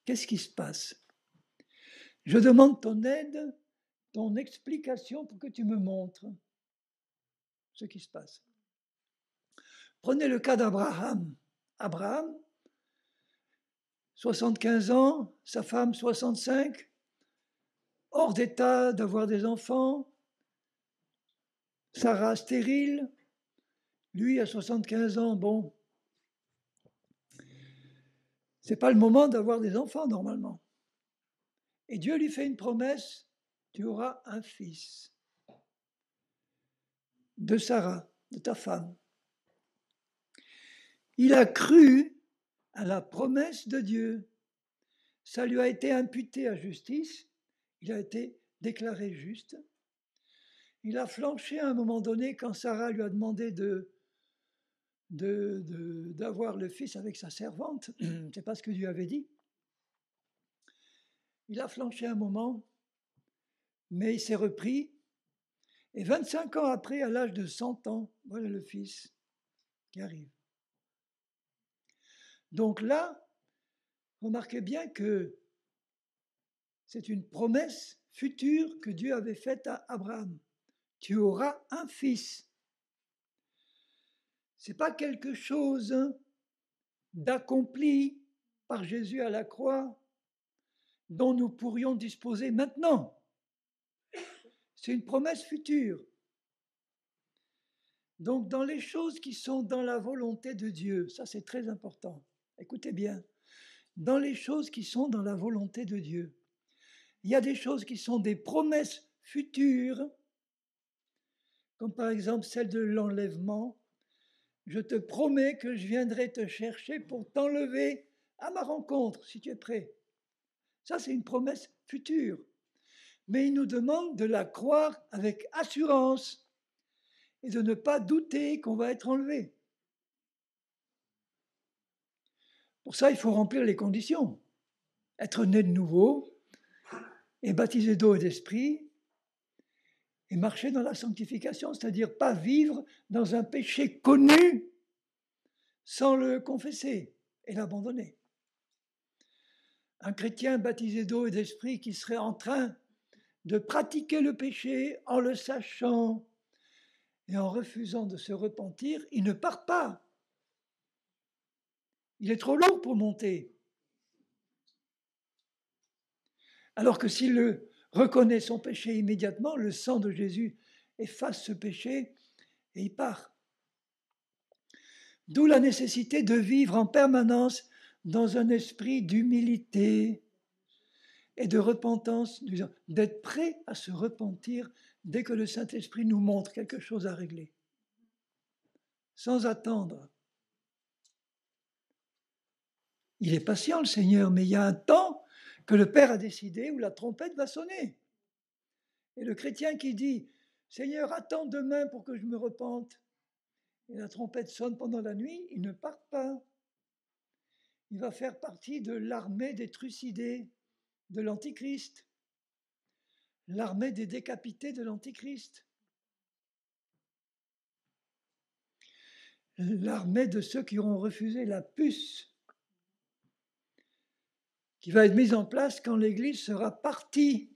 qu'est-ce qui se passe? Je demande ton aide, ton explication pour que tu me montres ce qui se passe. Prenez le cas d'Abraham. Abraham, 75 ans, sa femme 65, hors d'état d'avoir des enfants, Sarah stérile, lui à 75 ans, bon, c'est pas le moment d'avoir des enfants normalement. Et Dieu lui fait une promesse, tu auras un fils de Sarah, de ta femme. Il a cru à la promesse de Dieu. Ça lui a été imputé à justice, il a été déclaré juste. Il a flanché à un moment donné quand Sarah lui a demandé d'avoir le fils avec sa servante. C'est pas ce que Dieu avait dit. Il a flanché un moment, mais il s'est repris. Et 25 ans après, à l'âge de 100 ans, voilà le fils qui arrive. Donc là, remarquez bien que c'est une promesse future que Dieu avait faite à Abraham. Tu auras un fils. Ce n'est pas quelque chose d'accompli par Jésus à la croix dont nous pourrions disposer maintenant. C'est une promesse future. Donc dans les choses qui sont dans la volonté de Dieu, ça c'est très important. Écoutez bien, dans les choses qui sont dans la volonté de Dieu, il y a des choses qui sont des promesses futures, comme par exemple celle de l'enlèvement. Je te promets que je viendrai te chercher pour t'enlever à ma rencontre, si tu es prêt. Ça, c'est une promesse future. Mais il nous demande de la croire avec assurance et de ne pas douter qu'on va être enlevé. Pour ça, il faut remplir les conditions. Être né de nouveau et baptisé d'eau et d'esprit et marcher dans la sanctification, c'est-à-dire pas vivre dans un péché connu sans le confesser et l'abandonner. Un chrétien baptisé d'eau et d'esprit qui serait en train de pratiquer le péché en le sachant et en refusant de se repentir, il ne part pas. Il est trop lourd pour monter. Alors que s'il reconnaît son péché immédiatement, le sang de Jésus efface ce péché et il part. D'où la nécessité de vivre en permanence dans un esprit d'humilité et de repentance, d'être prêt à se repentir dès que le Saint-Esprit nous montre quelque chose à régler, sans attendre. Il est patient, le Seigneur, mais il y a un temps que le Père a décidé où la trompette va sonner. Et le chrétien qui dit « Seigneur, attends demain pour que je me repente », et la trompette sonne pendant la nuit, il ne part pas. Il va faire partie de l'armée des trucidés de l'Antichrist, l'armée des décapités de l'Antichrist, l'armée de ceux qui auront refusé la puce qui va être mise en place quand l'Église sera partie.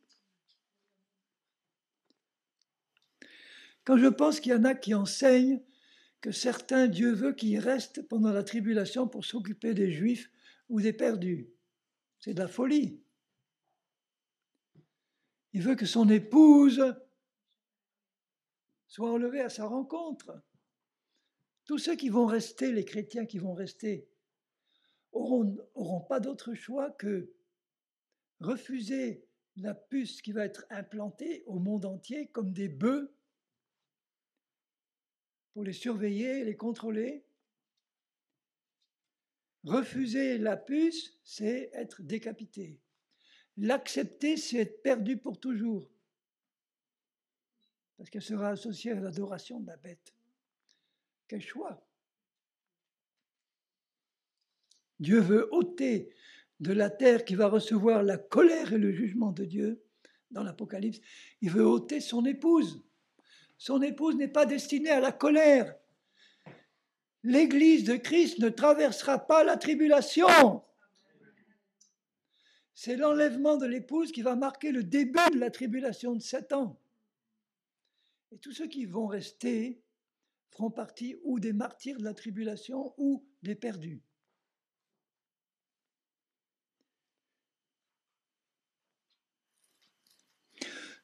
Quand je pense qu'il y en a qui enseignent que certains, Dieu veut qu'ils restent pendant la tribulation pour s'occuper des Juifs ou des perdus, c'est de la folie. Il veut que son épouse soit enlevée à sa rencontre. Tous ceux qui vont rester, les chrétiens qui vont rester, auront pas d'autre choix que refuser la puce qui va être implantée au monde entier comme des bœufs pour les surveiller et les contrôler. Refuser la puce, c'est être décapité. L'accepter, c'est être perdu pour toujours, parce qu'elle sera associée à l'adoration de la bête. Quel choix! Dieu veut ôter de la terre qui va recevoir la colère et le jugement de Dieu, dans l'Apocalypse, il veut ôter son épouse. Son épouse n'est pas destinée à la colère. L'Église de Christ ne traversera pas la tribulation. C'est l'enlèvement de l'épouse qui va marquer le début de la tribulation de 7 ans. Et tous ceux qui vont rester feront partie ou des martyrs de la tribulation ou des perdus.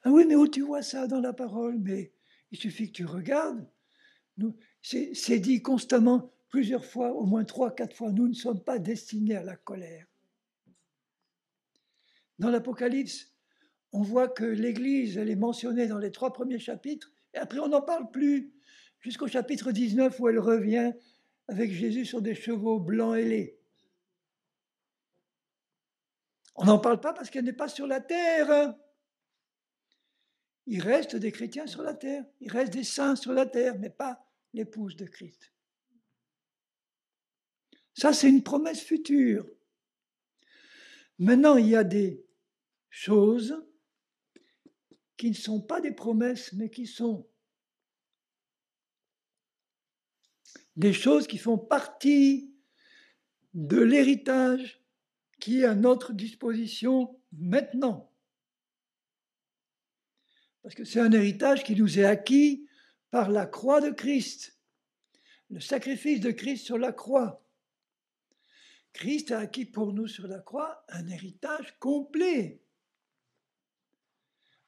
Ah oui, mais où tu vois ça dans la parole? Mais il suffit que tu regardes. C'est dit constamment, plusieurs fois, au moins 3-4 fois, nous ne sommes pas destinés à la colère. Dans l'Apocalypse, on voit que l'Église, elle est mentionnée dans les 3 premiers chapitres, et après on n'en parle plus, jusqu'au chapitre 19 où elle revient avec Jésus sur des chevaux blancs ailés. On n'en parle pas parce qu'elle n'est pas sur la terre. Il reste des chrétiens sur la terre, il reste des saints sur la terre, mais pas l'épouse de Christ. Ça, c'est une promesse future. Maintenant, il y a des choses qui ne sont pas des promesses, mais qui sont des choses qui font partie de l'héritage qui est à notre disposition maintenant. Parce que c'est un héritage qui nous est acquis par la croix de Christ, le sacrifice de Christ sur la croix. Christ a acquis pour nous sur la croix un héritage complet.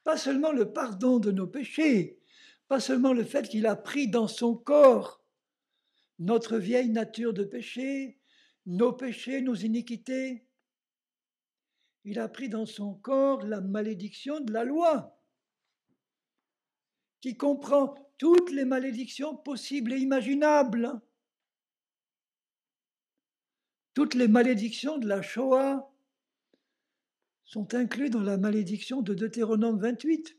Pas seulement le pardon de nos péchés, pas seulement le fait qu'il a pris dans son corps notre vieille nature de péché, nos péchés, nos iniquités. Il a pris dans son corps la malédiction de la loi, qui comprend toutes les malédictions possibles et imaginables. Toutes les malédictions de la Shoah sont incluses dans la malédiction de Deutéronome 28.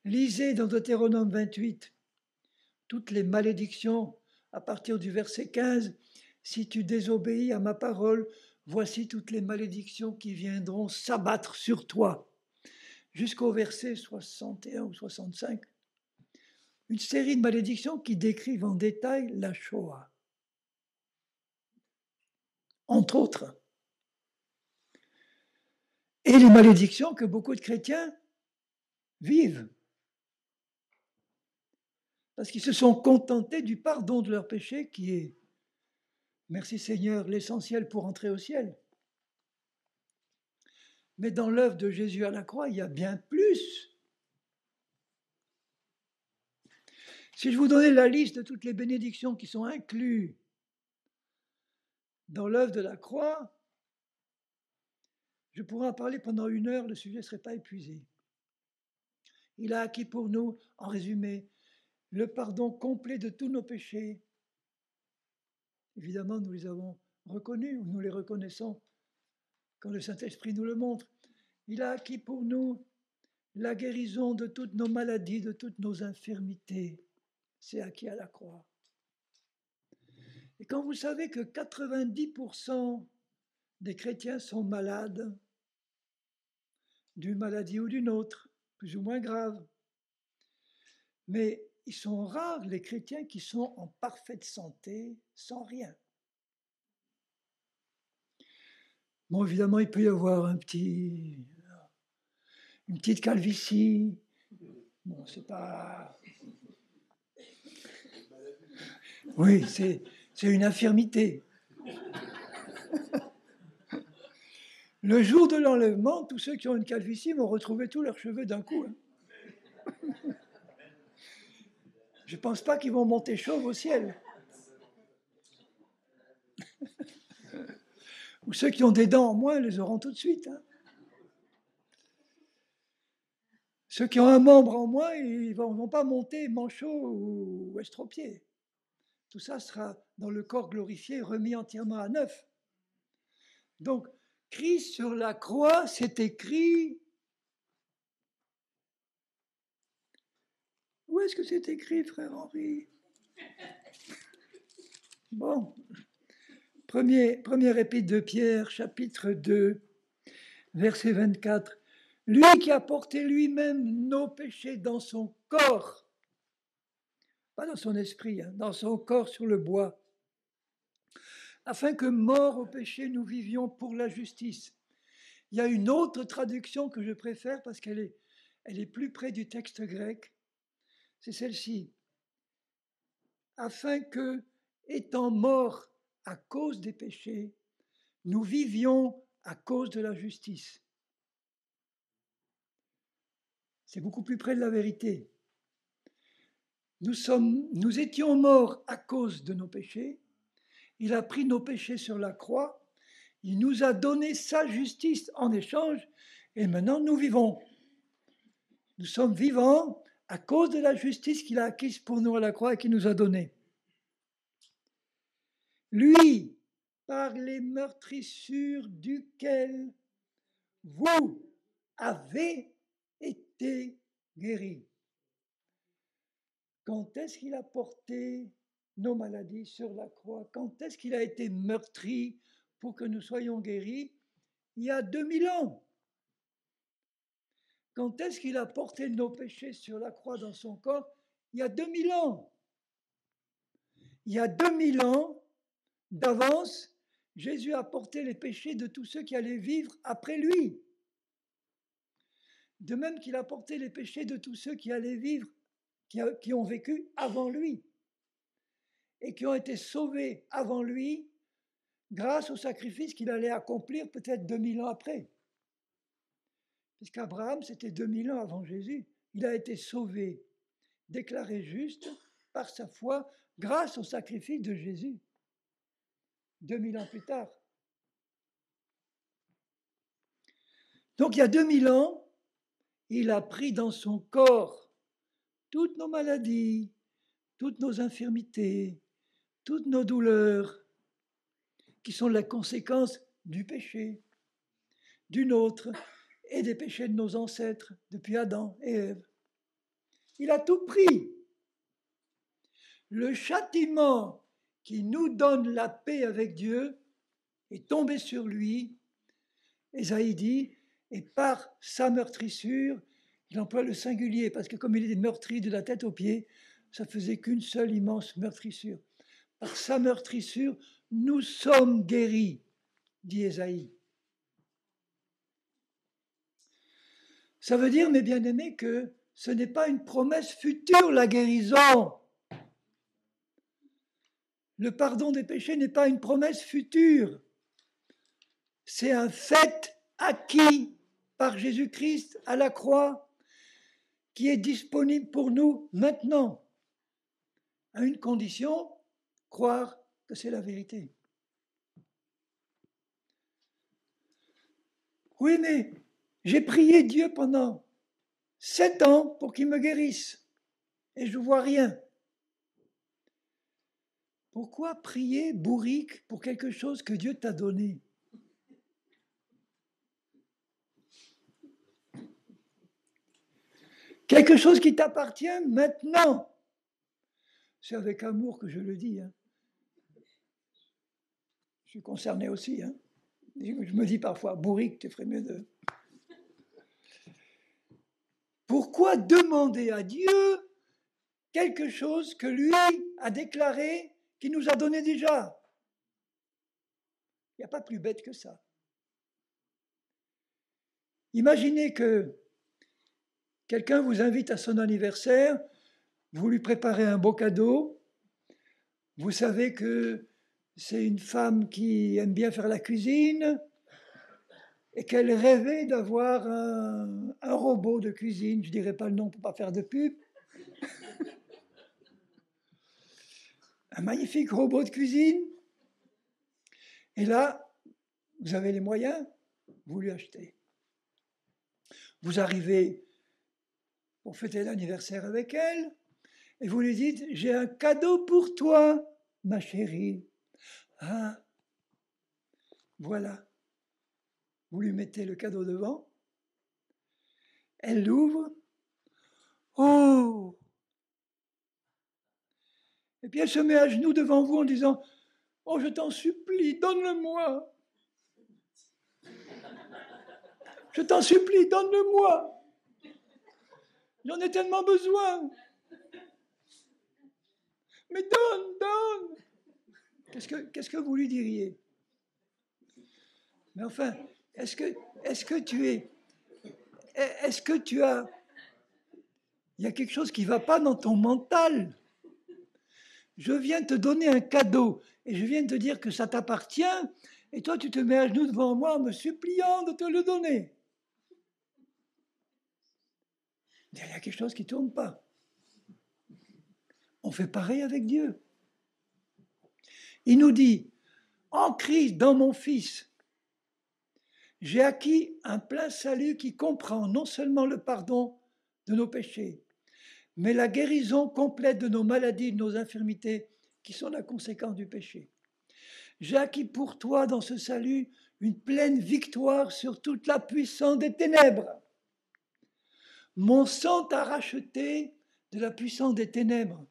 Lisez dans Deutéronome 28 toutes les malédictions à partir du verset 15. Si tu désobéis à ma parole, voici toutes les malédictions qui viendront s'abattre sur toi. Jusqu'au verset 61 ou 65. Une série de malédictions qui décrivent en détail la Shoah. Entre autres. Et les malédictions que beaucoup de chrétiens vivent. Parce qu'ils se sont contentés du pardon de leurs péchés qui est, merci Seigneur, l'essentiel pour entrer au ciel. Mais dans l'œuvre de Jésus à la croix, il y a bien plus. Si je vous donnais la liste de toutes les bénédictions qui sont incluses dans l'œuvre de la croix, je pourrais en parler pendant 1 heure, le sujet ne serait pas épuisé. Il a acquis pour nous, en résumé, le pardon complet de tous nos péchés. Évidemment, nous les avons reconnus, ou nous les reconnaissons quand le Saint-Esprit nous le montre. Il a acquis pour nous la guérison de toutes nos maladies, de toutes nos infirmités. C'est acquis à la croix. Et quand vous savez que 90% des chrétiens sont malades, d'une maladie ou d'une autre, plus ou moins grave, mais ils sont rares les chrétiens qui sont en parfaite santé, sans rien. Bon, évidemment, il peut y avoir une petite calvitie. Bon, c'est pas... Oui, c'est une infirmité. Le jour de l'enlèvement, tous ceux qui ont une calvitie vont retrouver tous leurs cheveux d'un coup. Je ne pense pas qu'ils vont monter chauves au ciel. Ou ceux qui ont des dents en moins les auront tout de suite. Ceux qui ont un membre en moins, ils ne vont pas monter manchot ou estropié. Tout ça sera dans le corps glorifié, remis entièrement à neuf. Donc, Christ sur la croix, c'est écrit. Où est-ce que c'est écrit, frère Henri? Bon, premier épître de Pierre, chapitre 2, verset 24. Lui qui a porté lui-même nos péchés dans son corps, pas dans son esprit, hein, dans son corps sur le bois, afin que morts au péché, nous vivions pour la justice. Il y a une autre traduction que je préfère parce qu'elle est plus près du texte grec. C'est celle-ci. Afin que, étant morts à cause des péchés, nous vivions à cause de la justice. C'est beaucoup plus près de la vérité. Nous étions morts à cause de nos péchés. Il a pris nos péchés sur la croix. Il nous a donné sa justice en échange. Et maintenant, nous vivons. Nous sommes vivants à cause de la justice qu'il a acquise pour nous à la croix et qu'il nous a donnée. Lui, par les meurtrissures duquel vous avez été guéris. Quand est-ce qu'il a porté nos maladies sur la croix? Quand est-ce qu'il a été meurtri pour que nous soyons guéris? Il y a 2000 ans. Quand est-ce qu'il a porté nos péchés sur la croix dans son corps? Il y a 2000 ans. Il y a 2000 ans d'avance, Jésus a porté les péchés de tous ceux qui allaient vivre après lui. De même qu'il a porté les péchés de tous ceux qui allaient vivre, qui ont vécu avant lui et qui ont été sauvés avant lui grâce au sacrifice qu'il allait accomplir peut-être 2000 ans après. Puisqu'Abraham, c'était 2000 ans avant Jésus. Il a été sauvé, déclaré juste par sa foi grâce au sacrifice de Jésus. 2000 ans plus tard. Donc il y a 2000 ans, il a pris dans son corps toutes nos maladies, toutes nos infirmités, toutes nos douleurs, qui sont la conséquence du péché, du nôtre et des péchés de nos ancêtres depuis Adam et Ève. Il a tout pris. Le châtiment qui nous donne la paix avec Dieu est tombé sur lui. Ésaïe dit, et par sa meurtrissure, il emploie le singulier, parce que comme il est meurtri de la tête aux pieds, ça faisait qu'une seule immense meurtrissure. Par sa meurtrissure, nous sommes guéris, dit Ésaïe. Ça veut dire, mes bien-aimés, que ce n'est pas une promesse future, la guérison. Le pardon des péchés n'est pas une promesse future. C'est un fait acquis par Jésus-Christ à la croix qui est disponible pour nous maintenant, à une condition, croire que c'est la vérité. Oui, mais j'ai prié Dieu pendant 7 ans pour qu'il me guérisse et je ne vois rien. Pourquoi prier bourrique pour quelque chose que Dieu t'a donné? Quelque chose qui t'appartient maintenant. C'est avec amour que je le dis. Hein. Je suis concerné aussi. Hein. Je me dis parfois, bourrique, tu ferais mieux de... Pourquoi demander à Dieu quelque chose que lui a déclaré, qu'il nous a donné déjà? Il n'y a pas plus bête que ça. Imaginez que quelqu'un vous invite à son anniversaire, vous lui préparez un beau cadeau, vous savez que c'est une femme qui aime bien faire la cuisine et qu'elle rêvait d'avoir un robot de cuisine, je ne dirais pas le nom pour ne pas faire de pub, un magnifique robot de cuisine, et là, vous avez les moyens, vous lui achetez. Vous arrivez pour fêter l'anniversaire avec elle, et vous lui dites, j'ai un cadeau pour toi, ma chérie. Ah, voilà. Vous lui mettez le cadeau devant, elle l'ouvre, oh! Et puis elle se met à genoux devant vous en disant, Oh, je t'en supplie, donne-le-moi. Je t'en supplie, donne-le-moi. J'en ai tellement besoin. Mais donne. Qu'est-ce que vous lui diriez? Mais enfin, est-ce que tu as... Il y a quelque chose qui ne va pas dans ton mental. Je viens te donner un cadeau et je viens te dire que ça t'appartient et toi tu te mets à genoux devant moi en me suppliant de te le donner. Il y a quelque chose qui ne tourne pas. On fait pareil avec Dieu. Il nous dit, en Christ, dans mon Fils, j'ai acquis un plein salut qui comprend non seulement le pardon de nos péchés, mais la guérison complète de nos maladies, de nos infirmités, qui sont la conséquence du péché. J'ai acquis pour toi dans ce salut une pleine victoire sur toute la puissance des ténèbres. Mon sang t'a racheté de la puissance des ténèbres.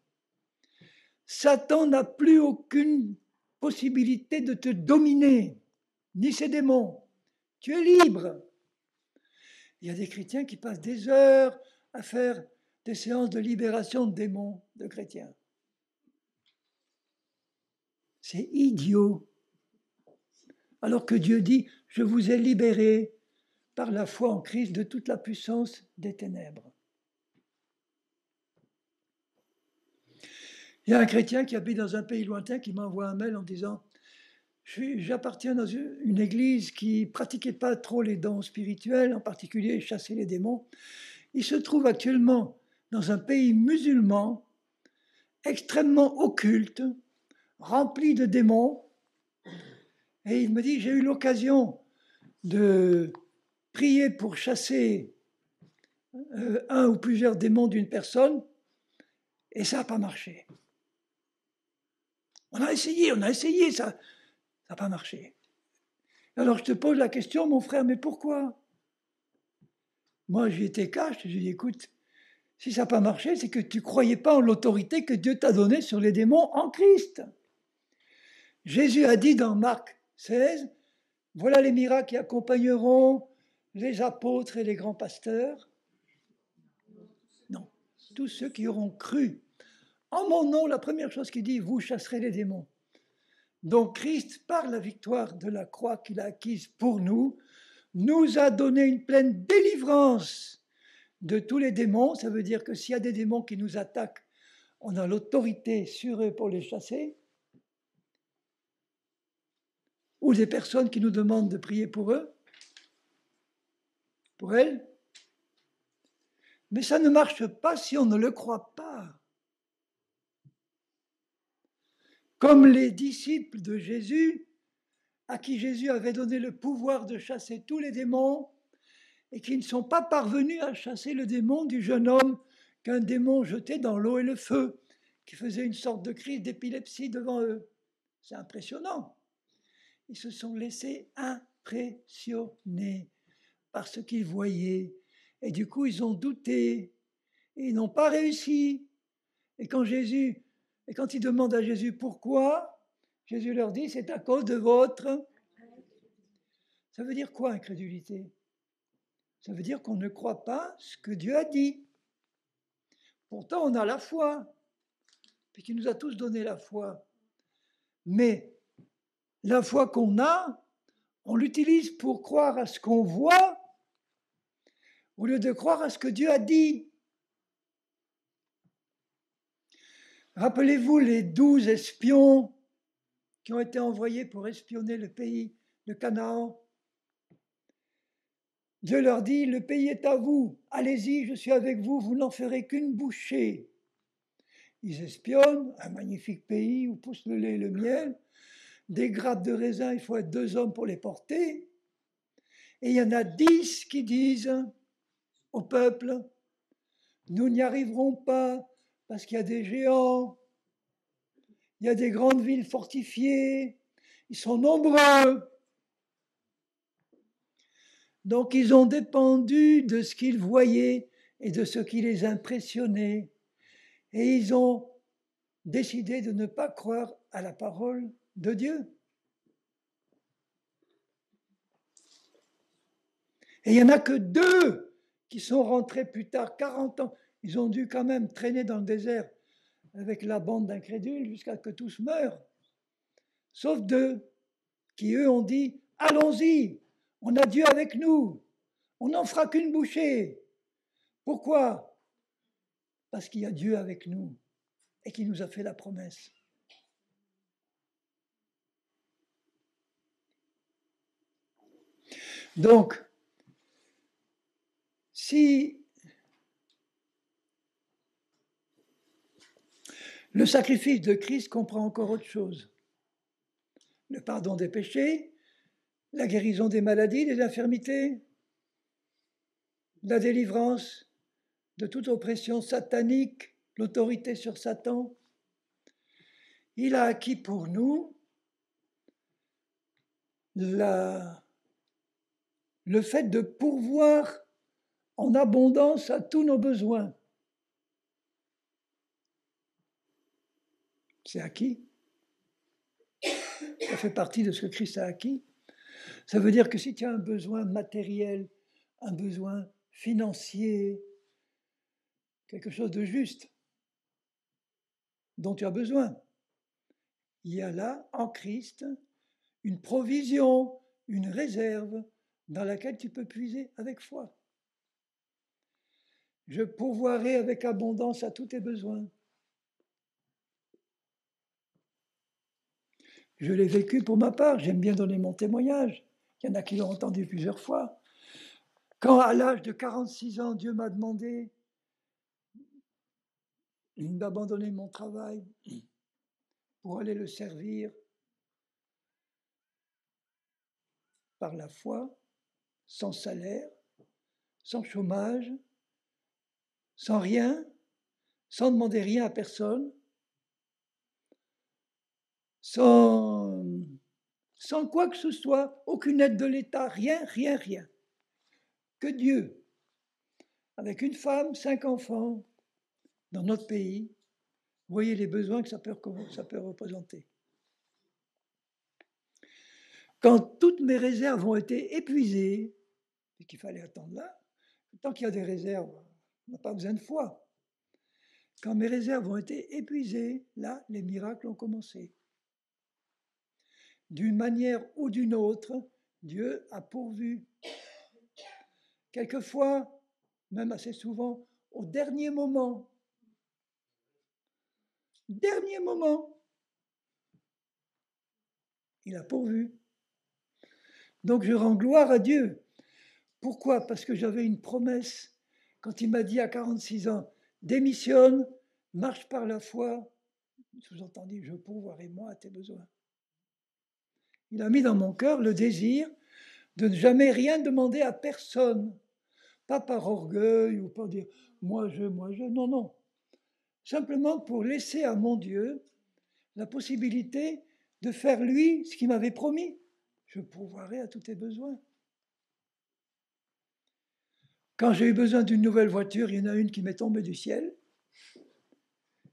Satan n'a plus aucune possibilité de te dominer, ni ses démons. Tu es libre. Il y a des chrétiens qui passent des heures à faire des séances de libération de démons de chrétiens. C'est idiot. Alors que Dieu dit, je vous ai libérés par la foi en Christ de toute la puissance des ténèbres. Il y a un chrétien qui habite dans un pays lointain qui m'envoie un mail en disant j'appartiens dans une église qui ne pratiquait pas trop les dons spirituels, en particulier chasser les démons. Il se trouve actuellement dans un pays musulman extrêmement occulte, rempli de démons. Et il me dit, j'ai eu l'occasion de prier pour chasser un ou plusieurs démons d'une personne, et ça n'a pas marché. On a essayé, ça n'a pas marché. Alors je te pose la question, mon frère, mais pourquoi? Moi, j'ai été cash, j'ai dit, écoute, si ça n'a pas marché, c'est que tu ne croyais pas en l'autorité que Dieu t'a donnée sur les démons en Christ. Jésus a dit dans Marc 16, voilà les miracles qui accompagneront les apôtres et les grands pasteurs. Non, tous ceux qui auront cru. En mon nom, la première chose qu'il dit, vous chasserez les démons. Donc Christ, par la victoire de la croix qu'il a acquise pour nous, nous a donné une pleine délivrance de tous les démons. Ça veut dire que s'il y a des démons qui nous attaquent, on a l'autorité sur eux pour les chasser. Ou des personnes qui nous demandent de prier pour eux, pour elles. Mais ça ne marche pas si on ne le croit pas. Comme les disciples de Jésus, à qui Jésus avait donné le pouvoir de chasser tous les démons, et qui ne sont pas parvenus à chasser le démon du jeune homme qu'un démon jeté dans l'eau et le feu, qui faisait une sorte de crise d'épilepsie devant eux. C'est impressionnant. Ils se sont laissés impressionner par ce qu'ils voyaient. Et du coup, ils ont douté. Et ils n'ont pas réussi. Et quand ils demandent à Jésus pourquoi, Jésus leur dit, c'est à cause de votre... Ça veut dire quoi, incrédulité? Ça veut dire qu'on ne croit pas ce que Dieu a dit. Pourtant, on a la foi, puisqu'il nous a tous donné la foi. Mais la foi qu'on a, on l'utilise pour croire à ce qu'on voit, au lieu de croire à ce que Dieu a dit. Rappelez-vous les 12 espions qui ont été envoyés pour espionner le pays de Canaan. Dieu leur dit, le pays est à vous, allez-y, je suis avec vous, vous n'en ferez qu'une bouchée. Ils espionnent, un magnifique pays où pousse le lait et le miel, des grappes de raisin, il faut être 2 hommes pour les porter, et il y en a 10 qui disent au peuple, nous n'y arriverons pas parce qu'il y a des géants, il y a des grandes villes fortifiées, ils sont nombreux. Donc ils ont dépendu de ce qu'ils voyaient et de ce qui les impressionnait. Et ils ont décidé de ne pas croire à la parole de Dieu. Et il n'y en a que 2 qui sont rentrés plus tard, 40 ans. Ils ont dû quand même traîner dans le désert avec la bande d'incrédules jusqu'à ce que tous meurent. Sauf 2 qui, eux, ont dit « Allons-y, on a Dieu avec nous, on n'en fera qu'une bouchée. » Pourquoi ? Parce qu'il y a Dieu avec nous et qui nous a fait la promesse. Donc, si le sacrifice de Christ comprend encore autre chose, le pardon des péchés, la guérison des maladies, des infirmités, la délivrance de toute oppression satanique, l'autorité sur Satan, il a acquis pour nous le fait de pourvoir en abondance à tous nos besoins. C'est acquis. Ça fait partie de ce que Christ a acquis. Ça veut dire que si tu as un besoin matériel, un besoin financier, quelque chose de juste dont tu as besoin, il y a là, en Christ, une provision, une réserve dans laquelle tu peux puiser avec foi. Je pourvoirai avec abondance à tous tes besoins. Je l'ai vécu pour ma part, j'aime bien donner mon témoignage. Il y en a qui l'ont entendu plusieurs fois. Quand, à l'âge de 46 ans, Dieu m'a demandé d'abandonner mon travail pour aller le servir par la foi, sans salaire, sans chômage, sans rien, sans demander rien à personne, sans quoi que ce soit, aucune aide de l'État, rien. Que Dieu, avec une femme, 5 enfants, dans notre pays, vous voyez les besoins que ça peut représenter. Quand toutes mes réserves ont été épuisées, et qu'il fallait attendre là, tant qu'il y a des réserves, on n'a pas besoin de foi. Quand mes réserves ont été épuisées, là, les miracles ont commencé. D'une manière ou d'une autre, Dieu a pourvu. Quelquefois, même assez souvent, au dernier moment. Il a pourvu. Donc je rends gloire à Dieu. Pourquoi ? Parce que j'avais une promesse. Quand il m'a dit à 46 ans, démissionne, marche par la foi, sous-entendu, je pourvoirai moi à tes besoins. Il a mis dans mon cœur le désir de ne jamais rien demander à personne. Pas par orgueil ou pour dire moi je, non. Simplement pour laisser à mon Dieu la possibilité de faire lui ce qu'il m'avait promis. Je pourvoirai à tous tes besoins. Quand j'ai eu besoin d'une nouvelle voiture, il y en a une qui m'est tombée du ciel.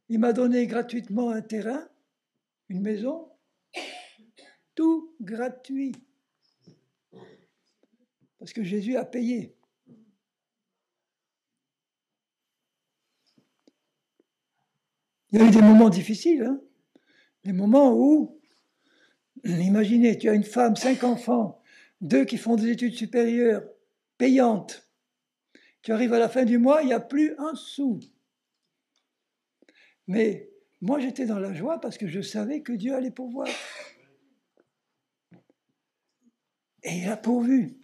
Il m'a donné gratuitement un terrain, une maison, tout gratuit. Parce que Jésus a payé. Il y a eu des moments difficiles, hein, des moments où, imaginez, tu as une femme, 5 enfants, 2 qui font des études supérieures, payantes. Tu arrives à la fin du mois, il n'y a plus un sou. Mais moi, j'étais dans la joie parce que je savais que Dieu allait pourvoir. Et il a pourvu.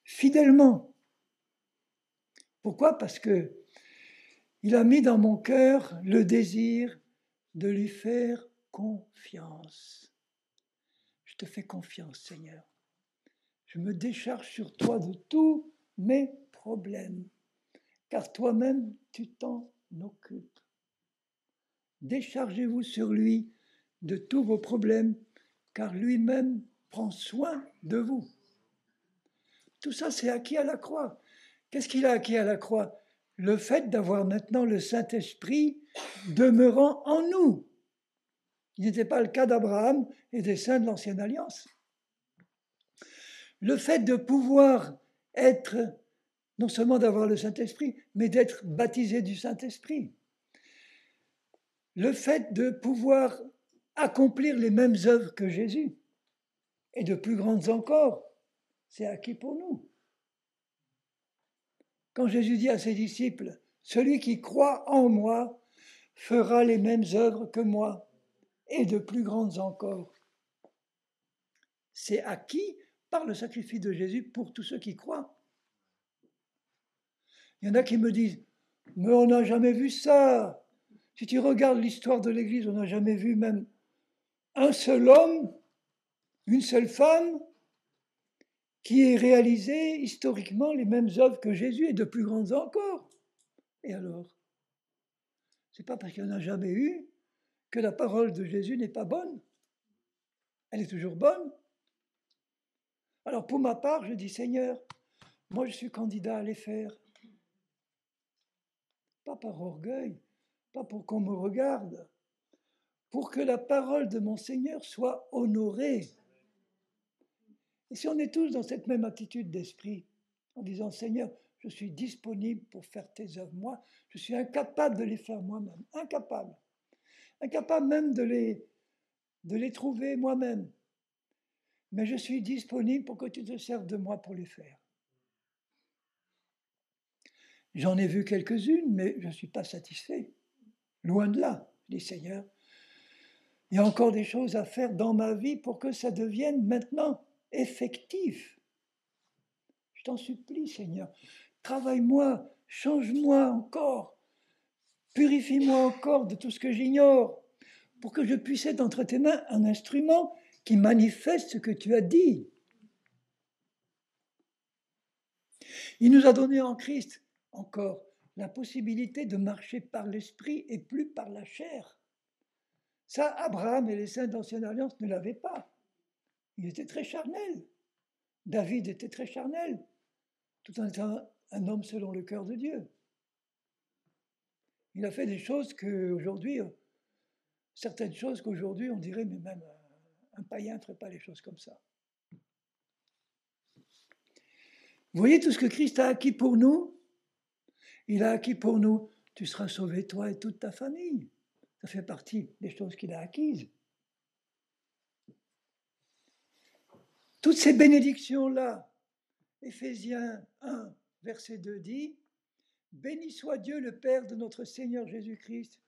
Fidèlement. Pourquoi ? Parce que il a mis dans mon cœur le désir de lui faire confiance. Je te fais confiance, Seigneur. Je me décharge sur toi de tous mes problèmes, car toi-même, tu t'en occupes. Déchargez-vous sur lui de tous vos problèmes, car lui-même prend soin de vous. Tout ça, c'est acquis à la croix. Qu'est-ce qu'il a acquis à la croix ? Le fait d'avoir maintenant le Saint-Esprit demeurant en nous. qui n'était pas le cas d'Abraham et des saints de l'Ancienne Alliance. Le fait de pouvoir être, non seulement d'avoir le Saint-Esprit, mais d'être baptisé du Saint-Esprit. Le fait de pouvoir accomplir les mêmes œuvres que Jésus, et de plus grandes encore, c'est acquis pour nous. Quand Jésus dit à ses disciples, « Celui qui croit en moi fera les mêmes œuvres que moi, et de plus grandes encore. » C'est acquis par le sacrifice de Jésus pour tous ceux qui croient. Il y en a qui me disent, « Mais on n'a jamais vu ça. Si tu regardes l'histoire de l'Église, on n'a jamais vu même un seul homme, une seule femme, qui ait réalisé historiquement les mêmes œuvres que Jésus et de plus grandes encore. » Et alors, c'est pas parce qu'il n'y en a jamais eu que la parole de Jésus n'est pas bonne. Elle est toujours bonne. Alors pour ma part, je dis, Seigneur, moi je suis candidat à les faire. Pas par orgueil, pas pour qu'on me regarde, pour que la parole de mon Seigneur soit honorée. Et si on est tous dans cette même attitude d'esprit, en disant, Seigneur, je suis disponible pour faire tes œuvres, moi, je suis incapable de les faire moi-même, incapable même de les trouver moi-même, mais je suis disponible pour que tu te serves de moi pour les faire. J'en ai vu quelques-unes, mais je ne suis pas satisfait. Loin de là. Je dis, Seigneur, il y a encore des choses à faire dans ma vie pour que ça devienne maintenant effectif. Je t'en supplie, Seigneur. Travaille-moi, change-moi encore, purifie-moi encore de tout ce que j'ignore, pour que je puisse être entre tes mains un instrument qui manifeste ce que tu as dit. Il nous a donné en Christ encore la possibilité de marcher par l'esprit et plus par la chair. Ça, Abraham et les saints d'Ancienne Alliance ne l'avaient pas. Il était très charnel. David était très charnel, tout en étant un homme selon le cœur de Dieu. Il a fait des choses qu'aujourd'hui, certaines choses qu'aujourd'hui on dirait, mais même un païen ne ferait pas les choses comme ça. Vous voyez tout ce que Christ a acquis pour nous? Il a acquis pour nous, tu seras sauvé toi et toute ta famille. Ça fait partie des choses qu'il a acquises. Toutes ces bénédictions-là, Éphésiens 1, verset 2 dit, « Béni soit Dieu le Père de notre Seigneur Jésus-Christ,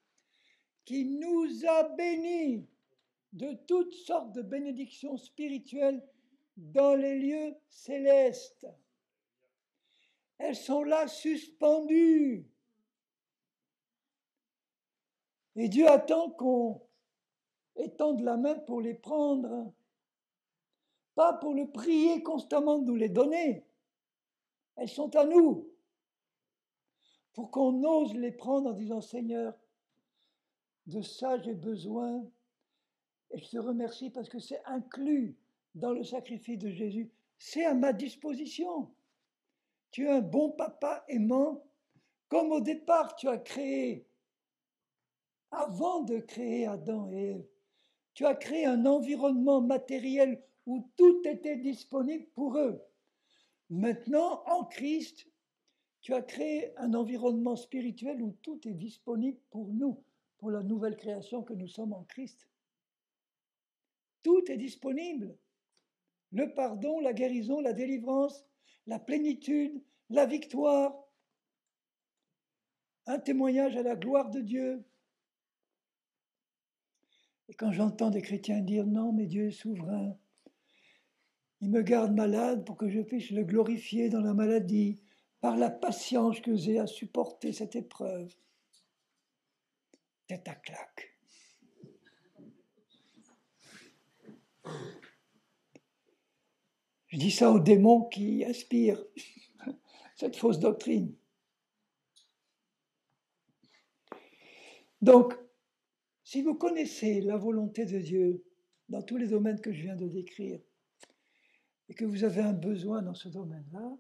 qui nous a bénis de toutes sortes de bénédictions spirituelles dans les lieux célestes. » Elles sont là suspendues. Et Dieu attend qu'on étende la main pour les prendre, pas pour le prier constamment de nous les donner. Elles sont à nous, pour qu'on ose les prendre en disant, Seigneur, de ça j'ai besoin, et je te remercie parce que c'est inclus dans le sacrifice de Jésus. C'est à ma disposition. Tu es un bon papa aimant, comme au départ tu as créé, avant de créer Adam et Ève, tu as créé un environnement matériel où tout était disponible pour eux. Maintenant, en Christ, tu as créé un environnement spirituel où tout est disponible pour nous, pour la nouvelle création que nous sommes en Christ. Tout est disponible. Le pardon, la guérison, la délivrance, la plénitude, la victoire, un témoignage à la gloire de Dieu. Et quand j'entends des chrétiens dire « Non, mais Dieu est souverain, il me garde malade pour que je puisse le glorifier dans la maladie, par la patience que j'ai à supporter cette épreuve. » Tête à claque. Je dis ça aux démons qui inspirent cette fausse doctrine. Donc, si vous connaissez la volonté de Dieu dans tous les domaines que je viens de décrire, et que vous avez un besoin dans ce domaine-là,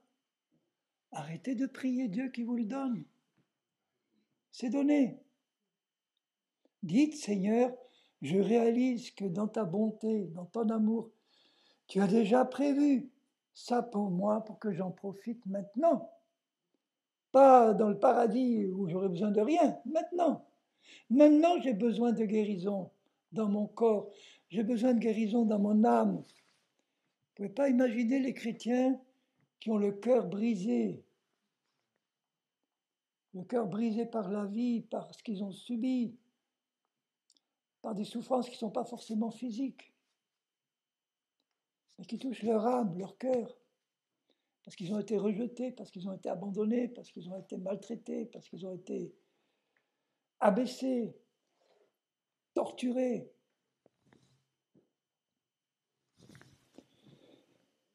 arrêtez de prier Dieu qui vous le donne. C'est donné. Dites, Seigneur, je réalise que dans ta bonté, dans ton amour, tu as déjà prévu ça pour moi, pour que j'en profite maintenant. Pas dans le paradis où j'aurais besoin de rien, maintenant. Maintenant, j'ai besoin de guérison dans mon corps, j'ai besoin de guérison dans mon âme. Vous ne pouvez pas imaginer les chrétiens qui ont le cœur brisé par la vie, par ce qu'ils ont subi, par des souffrances qui ne sont pas forcément physiques, mais qui touchent leur âme, leur cœur, parce qu'ils ont été rejetés, parce qu'ils ont été abandonnés, parce qu'ils ont été maltraités, parce qu'ils ont été abaissés, torturés.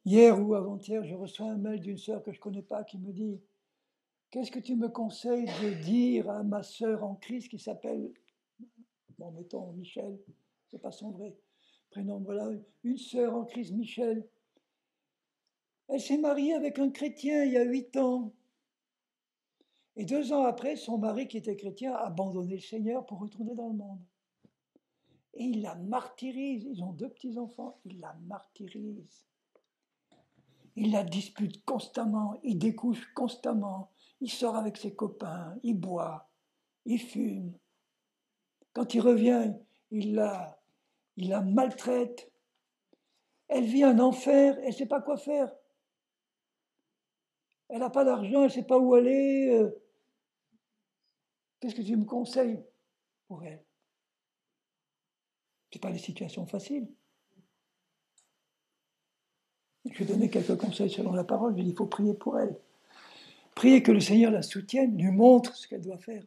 Hier ou avant-hier, je reçois un mail d'une sœur que je ne connais pas qui me dit « Qu'est-ce que tu me conseilles de dire à ma sœur en Christ qui s'appelle, bon, mettons Michel, c'est pas son vrai prénom, voilà, une sœur en Christ, Michel. Elle s'est mariée avec un chrétien il y a 8 ans. Et 2 ans après, son mari, qui était chrétien, a abandonné le Seigneur pour retourner dans le monde. Et il la martyrise. Ils ont 2 petits-enfants. Il la martyrise. Il la dispute constamment. Il découche constamment. Il sort avec ses copains. Il boit. Il fume. Quand il revient, il la maltraite. Elle vit un enfer. Elle ne sait pas quoi faire. Elle n'a pas d'argent. Elle ne sait pas où aller. Qu'est-ce que tu me conseilles pour elle? Ce n'est pas des situations faciles. Je vais donner quelques conseils selon la parole. Je dis, il faut prier pour elle. Prier que le Seigneur la soutienne, lui montre ce qu'elle doit faire.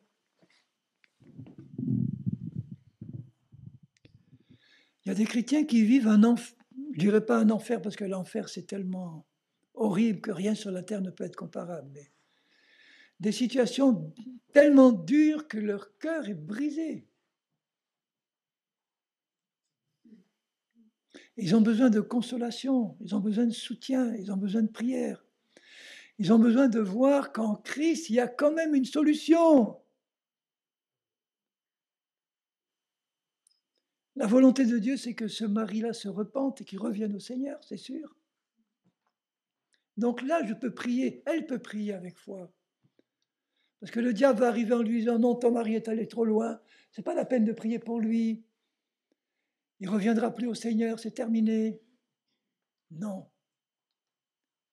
Il y a des chrétiens qui vivent un enfer, je ne dirais pas un enfer parce que l'enfer c'est tellement horrible que rien sur la terre ne peut être comparable, mais des situations tellement dures que leur cœur est brisé. Ils ont besoin de consolation, ils ont besoin de soutien, ils ont besoin de prière. Ils ont besoin de voir qu'en Christ, il y a quand même une solution. La volonté de Dieu, c'est que ce mari-là se repente et qu'il revienne au Seigneur, c'est sûr. Donc là, je peux prier, elle peut prier avec foi. Parce que le diable va arriver en lui disant, non, ton mari est allé trop loin, c'est pas la peine de prier pour lui. Il ne reviendra plus au Seigneur, c'est terminé. Non.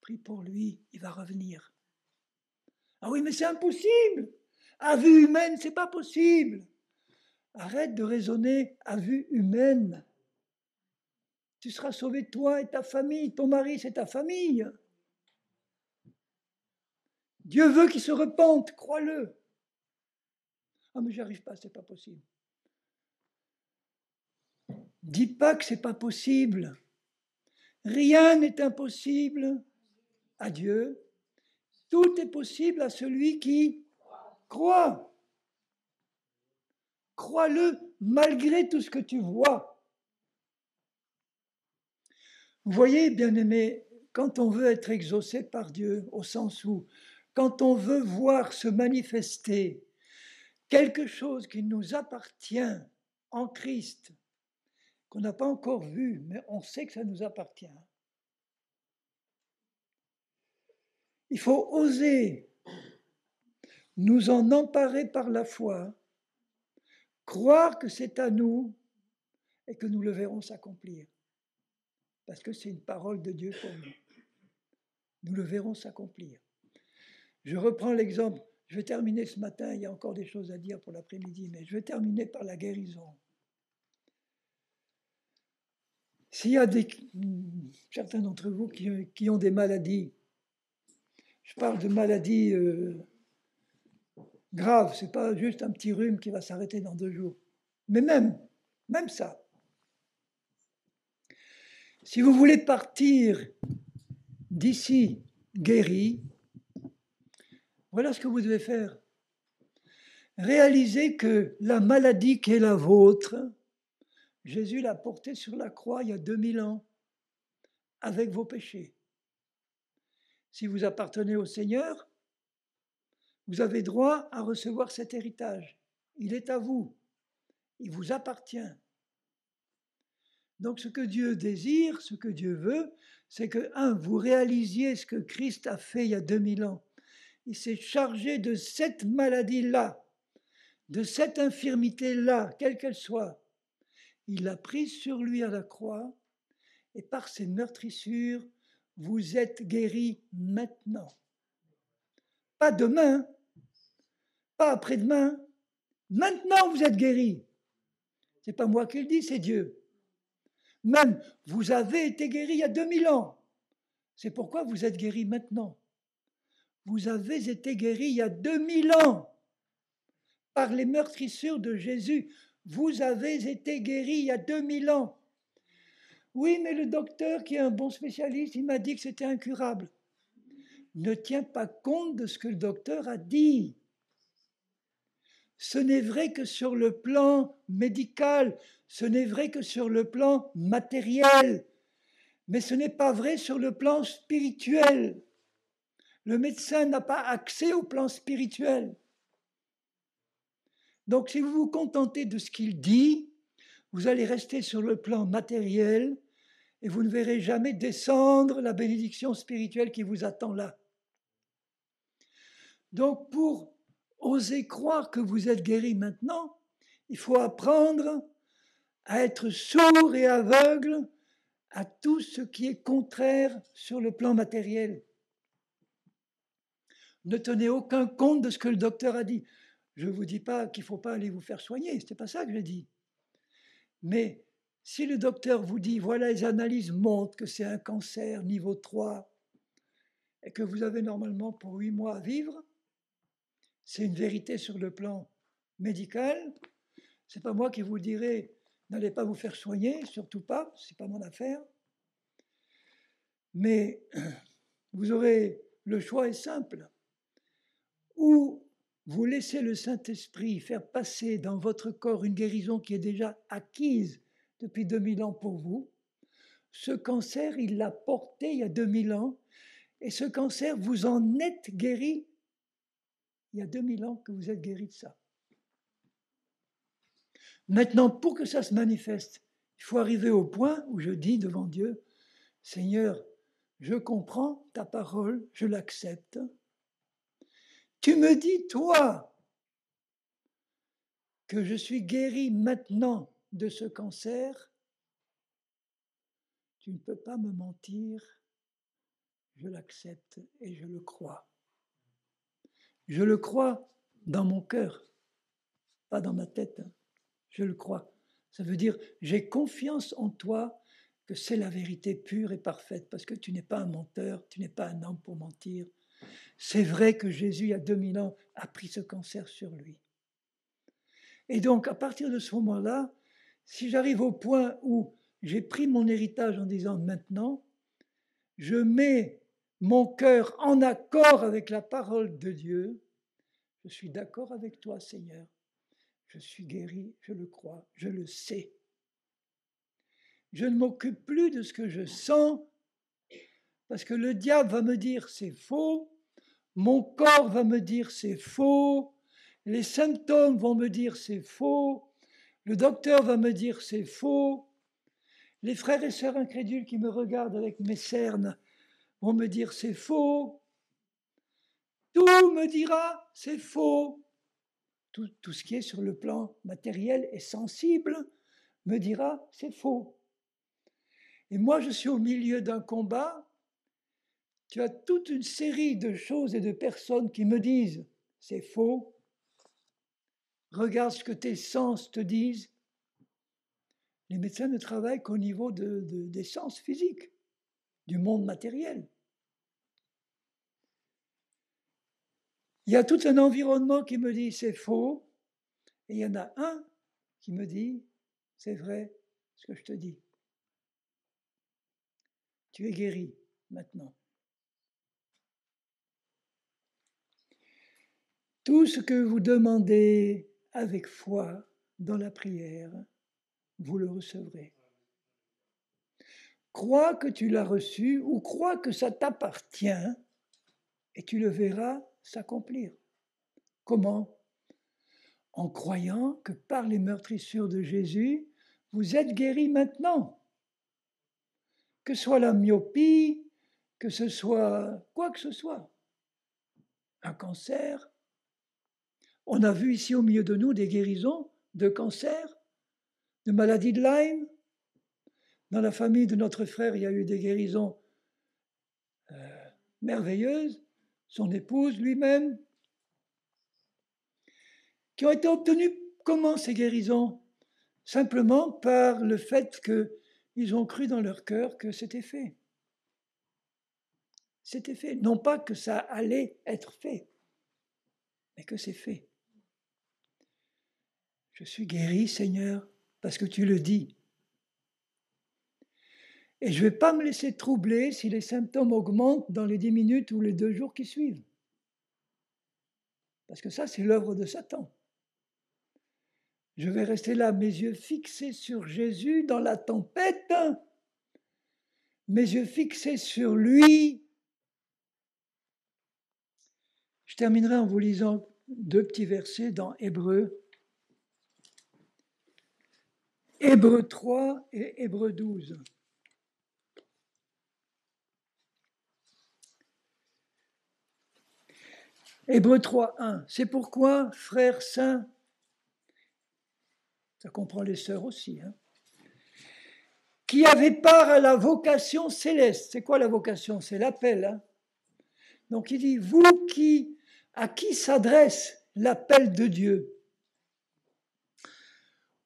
Prie pour lui, il va revenir. Ah oui, mais c'est impossible. À vue humaine, c'est pas possible. Arrête de raisonner à vue humaine. Tu seras sauvé toi et ta famille. Ton mari, c'est ta famille. Dieu veut qu'il se repente, crois-le. Ah mais j'y arrive pas, c'est pas possible. Dis pas que c'est pas possible. Rien n'est impossible à Dieu. Tout est possible à celui qui croit. Crois-le malgré tout ce que tu vois. Vous voyez, bien-aimés, quand on veut être exaucé par Dieu, au sens où, quand on veut voir se manifester quelque chose qui nous appartient en Christ, qu'on n'a pas encore vu, mais on sait que ça nous appartient. Il faut oser nous en emparer par la foi, croire que c'est à nous et que nous le verrons s'accomplir. Parce que c'est une parole de Dieu pour nous. Nous le verrons s'accomplir. Je reprends l'exemple, je vais terminer ce matin, il y a encore des choses à dire pour l'après-midi, mais je vais terminer par la guérison. S'il y a certains d'entre vous qui ont des maladies, je parle de maladies graves, ce n'est pas juste un petit rhume qui va s'arrêter dans 2 jours. Mais même ça. Si vous voulez partir d'ici guéri, voilà ce que vous devez faire. Réalisez que la maladie qui est la vôtre, Jésus l'a portée sur la croix il y a 2000 ans, avec vos péchés. Si vous appartenez au Seigneur, vous avez droit à recevoir cet héritage. Il est à vous. Il vous appartient. Donc ce que Dieu désire, ce que Dieu veut, c'est que, vous réalisiez ce que Christ a fait il y a 2000 ans. Il s'est chargé de cette maladie-là, de cette infirmité-là, quelle qu'elle soit. Il l'a prise sur lui à la croix, et par ses meurtrissures, vous êtes guéris maintenant. Pas demain, pas après-demain. Maintenant, vous êtes guéris. C'est pas moi qui le dis, c'est Dieu. Même, vous avez été guéris il y a 2000 ans. C'est pourquoi vous êtes guéris maintenant. Vous avez été guéris il y a 2000 ans par les meurtrissures de Jésus. Vous avez été guéris il y a 2000 ans. Oui, mais le docteur, qui est un bon spécialiste, il m'a dit que c'était incurable. Ne tiens pas compte de ce que le docteur a dit. Ce n'est vrai que sur le plan médical, ce n'est vrai que sur le plan matériel, mais ce n'est pas vrai sur le plan spirituel. Le médecin n'a pas accès au plan spirituel. Donc si vous vous contentez de ce qu'il dit, vous allez rester sur le plan matériel et vous ne verrez jamais descendre la bénédiction spirituelle qui vous attend là. Donc pour oser croire que vous êtes guéri maintenant, il faut apprendre à être sourd et aveugle à tout ce qui est contraire sur le plan matériel. Ne tenez aucun compte de ce que le docteur a dit. Je ne vous dis pas qu'il ne faut pas aller vous faire soigner, ce n'est pas ça que je dis. Mais si le docteur vous dit, voilà, les analyses montrent que c'est un cancer niveau 3 et que vous avez normalement pour 8 mois à vivre, c'est une vérité sur le plan médical. Ce n'est pas moi qui vous dirai, n'allez pas vous faire soigner, surtout pas, ce n'est pas mon affaire. Mais vous aurez, le choix est simple. Ou vous laissez le Saint-Esprit faire passer dans votre corps une guérison qui est déjà acquise depuis 2000 ans pour vous. Ce cancer, il l'a porté il y a 2000 ans, et ce cancer, vous en êtes guéri. Il y a 2000 ans que vous êtes guéri de ça. Maintenant, pour que ça se manifeste, il faut arriver au point où je dis devant Dieu, Seigneur, je comprends ta parole, je l'accepte. Tu me dis, toi, que je suis guéri maintenant de ce cancer. Tu ne peux pas me mentir, je l'accepte et je le crois. Je le crois dans mon cœur, pas dans ma tête. Je le crois. Ça veut dire, j'ai confiance en toi que c'est la vérité pure et parfaite, parce que tu n'es pas un menteur, tu n'es pas un homme pour mentir. C'est vrai que Jésus, il y a 2000 ans, a pris ce cancer sur lui. Et donc, à partir de ce moment-là, si j'arrive au point où j'ai pris mon héritage en disant maintenant, je mets mon cœur en accord avec la parole de Dieu, je suis d'accord avec toi, Seigneur. Je suis guéri, je le crois, je le sais. Je ne m'occupe plus de ce que je sens, parce que le diable va me dire c'est faux, mon corps va me dire c'est faux, les symptômes vont me dire c'est faux, le docteur va me dire c'est faux, les frères et sœurs incrédules qui me regardent avec mes cernes vont me dire c'est faux, tout me dira c'est faux. Tout ce qui est sur le plan matériel et sensible me dira c'est faux. Et moi, je suis au milieu d'un combat. Tu as toute une série de choses et de personnes qui me disent c'est faux. Regarde ce que tes sens te disent. Les médecins ne travaillent qu'au niveau des sens physiques, du monde matériel. Il y a tout un environnement qui me dit c'est faux, et il y en a un qui me dit c'est vrai ce que je te dis. Tu es guéri maintenant. Tout ce que vous demandez avec foi dans la prière, vous le recevrez. Crois que tu l'as reçu ou crois que ça t'appartient et tu le verras s'accomplir. Comment ? En croyant que par les meurtrissures de Jésus, vous êtes guéris maintenant. que ce soit la myopie, que ce soit quoi que ce soit, un cancer. On a vu ici au milieu de nous des guérisons de cancer, de maladie de Lyme. Dans la famille de notre frère, il y a eu des guérisons merveilleuses, son épouse lui-même, qui ont été obtenues comment ces guérisons? Simplement par le fait qu'ils ont cru dans leur cœur que c'était fait. C'était fait. Non pas que ça allait être fait, mais que c'est fait. Je suis guéri, Seigneur, parce que tu le dis. Et je ne vais pas me laisser troubler si les symptômes augmentent dans les 10 minutes ou les 2 jours qui suivent. Parce que ça, c'est l'œuvre de Satan. Je vais rester là, mes yeux fixés sur Jésus dans la tempête, mes yeux fixés sur lui. Je terminerai en vous lisant 2 petits versets dans Hébreux. Hébreux 3 et Hébreux 12. Hébreux 3, 1. C'est pourquoi, frères saints, ça comprend les sœurs aussi, qui avaient part à la vocation céleste. C'est quoi la vocation? C'est l'appel. Donc il dit, vous à qui s'adresse l'appel de Dieu?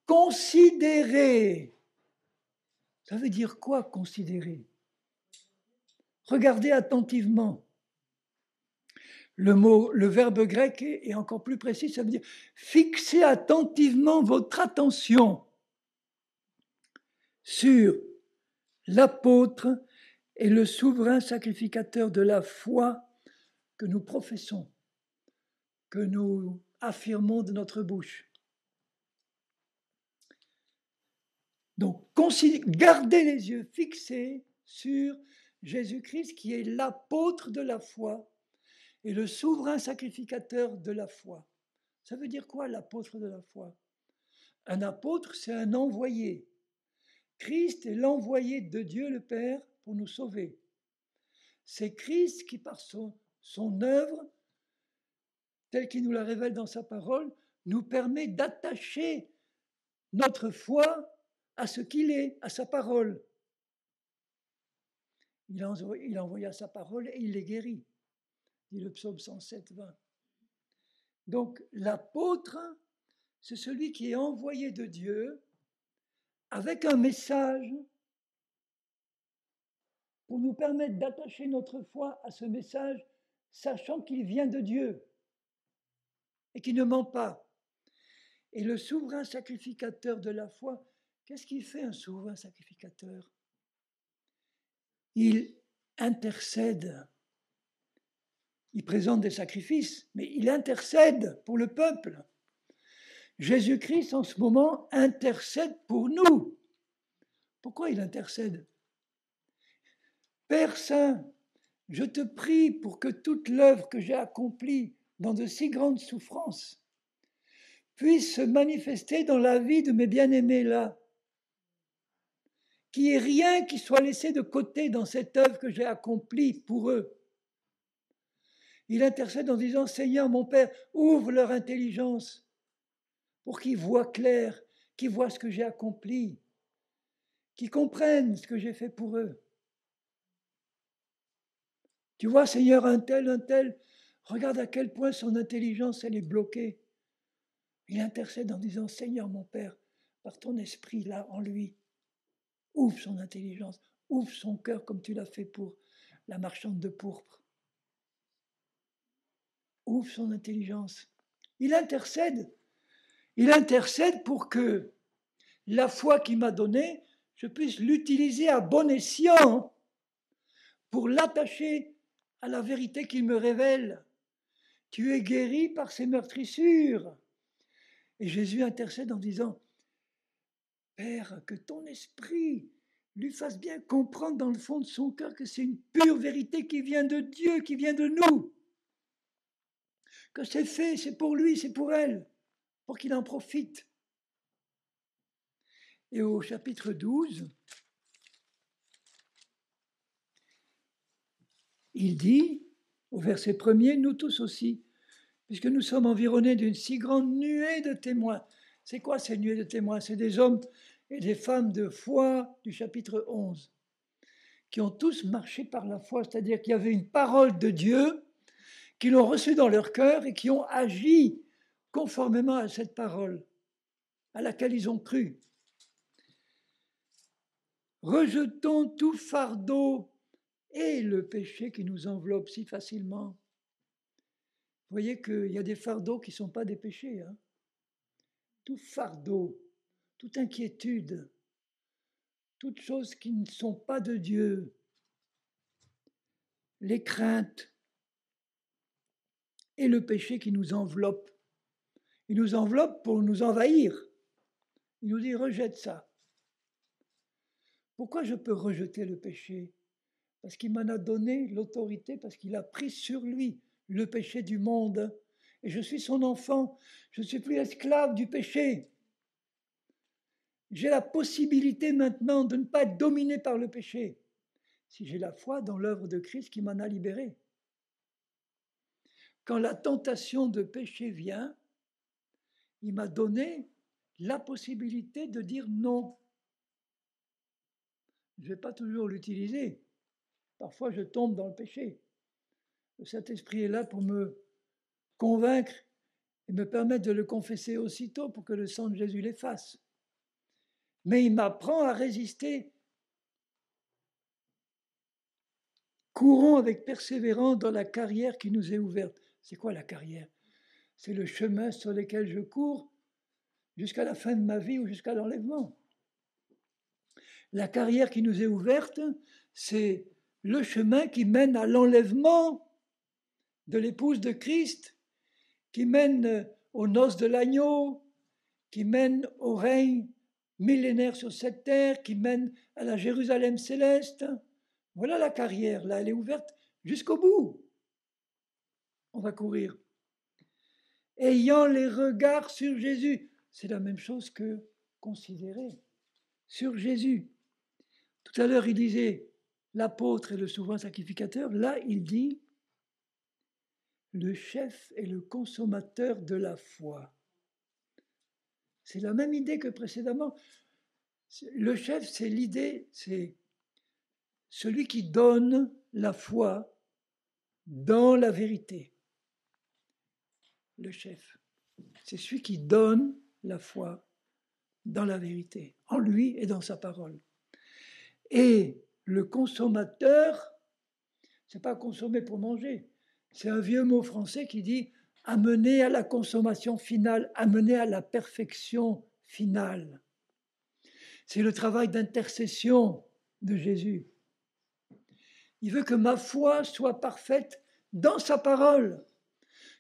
Considérez. Ça veut dire quoi, considérer? Regardez attentivement. Le verbe grec est encore plus précis, ça veut dire fixez attentivement votre attention sur l'apôtre et le souverain sacrificateur de la foi que nous professons, que nous affirmons de notre bouche. Donc, gardez les yeux fixés sur Jésus-Christ qui est l'apôtre de la foi et le souverain sacrificateur de la foi. Ça veut dire quoi, l'apôtre de la foi? Un apôtre, c'est un envoyé. Christ est l'envoyé de Dieu le Père pour nous sauver. C'est Christ qui, par son œuvre, telle qu'il nous la révèle dans sa parole, nous permet d'attacher notre foi à ce qu'il est, à sa parole. Il envoya sa parole et il les guérit, dit le psaume 107, 20. Donc l'apôtre, c'est celui qui est envoyé de Dieu avec un message pour nous permettre d'attacher notre foi à ce message, sachant qu'il vient de Dieu et qu'il ne ment pas. Et le souverain sacrificateur de la foi, qu'est-ce qu'il fait un souverain sacrificateur? Il intercède. Il présente des sacrifices, mais il intercède pour le peuple. Jésus-Christ, en ce moment, intercède pour nous. Pourquoi il intercède? Père Saint, je te prie pour que toute l'œuvre que j'ai accomplie dans de si grandes souffrances puisse se manifester dans la vie de mes bien-aimés là. Qu'il n'y ait rien qui soit laissé de côté dans cette œuvre que j'ai accomplie pour eux. Il intercède en disant, Seigneur, mon Père, ouvre leur intelligence pour qu'ils voient clair, qu'ils voient ce que j'ai accompli, qu'ils comprennent ce que j'ai fait pour eux. Tu vois, Seigneur, un tel, regarde à quel point son intelligence, elle est bloquée. Il intercède en disant, Seigneur, mon Père, par ton esprit là en lui, ouvre son intelligence, ouvre son cœur comme tu l'as fait pour la marchande de pourpre. Ouvre son intelligence. Il intercède pour que la foi qu'il m'a donnée, je puisse l'utiliser à bon escient pour l'attacher à la vérité qu'il me révèle. Tu es guéri par ces meurtrissures. Et Jésus intercède en disant, Père, que ton esprit lui fasse bien comprendre dans le fond de son cœur que c'est une pure vérité qui vient de Dieu, qui vient de nous. Que c'est fait, c'est pour lui, c'est pour elle, pour qu'il en profite. Et au chapitre 12, Il dit, au verset 1er, nous tous aussi, puisque nous sommes environnés d'une si grande nuée de témoins. C'est quoi ces nuées de témoins? C'est des hommes et des femmes de foi du chapitre 11, qui ont tous marché par la foi, c'est-à-dire qu'il y avait une parole de Dieu, qui l'ont reçue dans leur cœur et qui ont agi conformément à cette parole, à laquelle ils ont cru. Rejetons tout fardeau et le péché qui nous enveloppe si facilement. Vous voyez qu'il y a des fardeaux qui ne sont pas des péchés. Hein. Tout fardeau, toute inquiétude, toutes choses qui ne sont pas de Dieu, les craintes et le péché qui nous enveloppe. Il nous enveloppe pour nous envahir. Il nous dit rejette ça. Pourquoi je peux rejeter le péché? Parce qu'il m'en a donné l'autorité, parce qu'il a pris sur lui le péché du monde. Et je suis son enfant, je ne suis plus esclave du péché. J'ai la possibilité maintenant de ne pas être dominé par le péché, si j'ai la foi dans l'œuvre de Christ qui m'en a libéré. Quand la tentation de péché vient, il m'a donné la possibilité de dire non. Je ne vais pas toujours l'utiliser. Parfois, je tombe dans le péché. Le Saint-Esprit est là pour me convaincre et me permettre de le confesser aussitôt pour que le sang de Jésus l'efface. Mais il m'apprend à résister. Courons avec persévérance dans la carrière qui nous est ouverte. C'est quoi la carrière? C'est le chemin sur lequel je cours jusqu'à la fin de ma vie ou jusqu'à l'enlèvement. La carrière qui nous est ouverte, c'est le chemin qui mène à l'enlèvement de l'épouse de Christ, qui mène aux noces de l'agneau, qui mène au règne millénaire sur cette terre, qui mène à la Jérusalem céleste. Voilà la carrière, là, elle est ouverte jusqu'au bout. On va courir. Ayant les regards sur Jésus, c'est la même chose que considérer sur Jésus. Tout à l'heure, il disait l'apôtre et le souverain sacrificateur. Là, il dit le chef et le consommateur de la foi. C'est la même idée que précédemment. Le chef, c'est l'idée, c'est celui qui donne la foi dans la vérité. Le chef, c'est celui qui donne la foi dans la vérité, en lui et dans sa parole. Et le consommateur, c'est pas consommer pour manger, c'est un vieux mot français qui dit amener à la consommation finale, amener à la perfection finale. C'est le travail d'intercession de Jésus. Il veut que ma foi soit parfaite dans sa parole,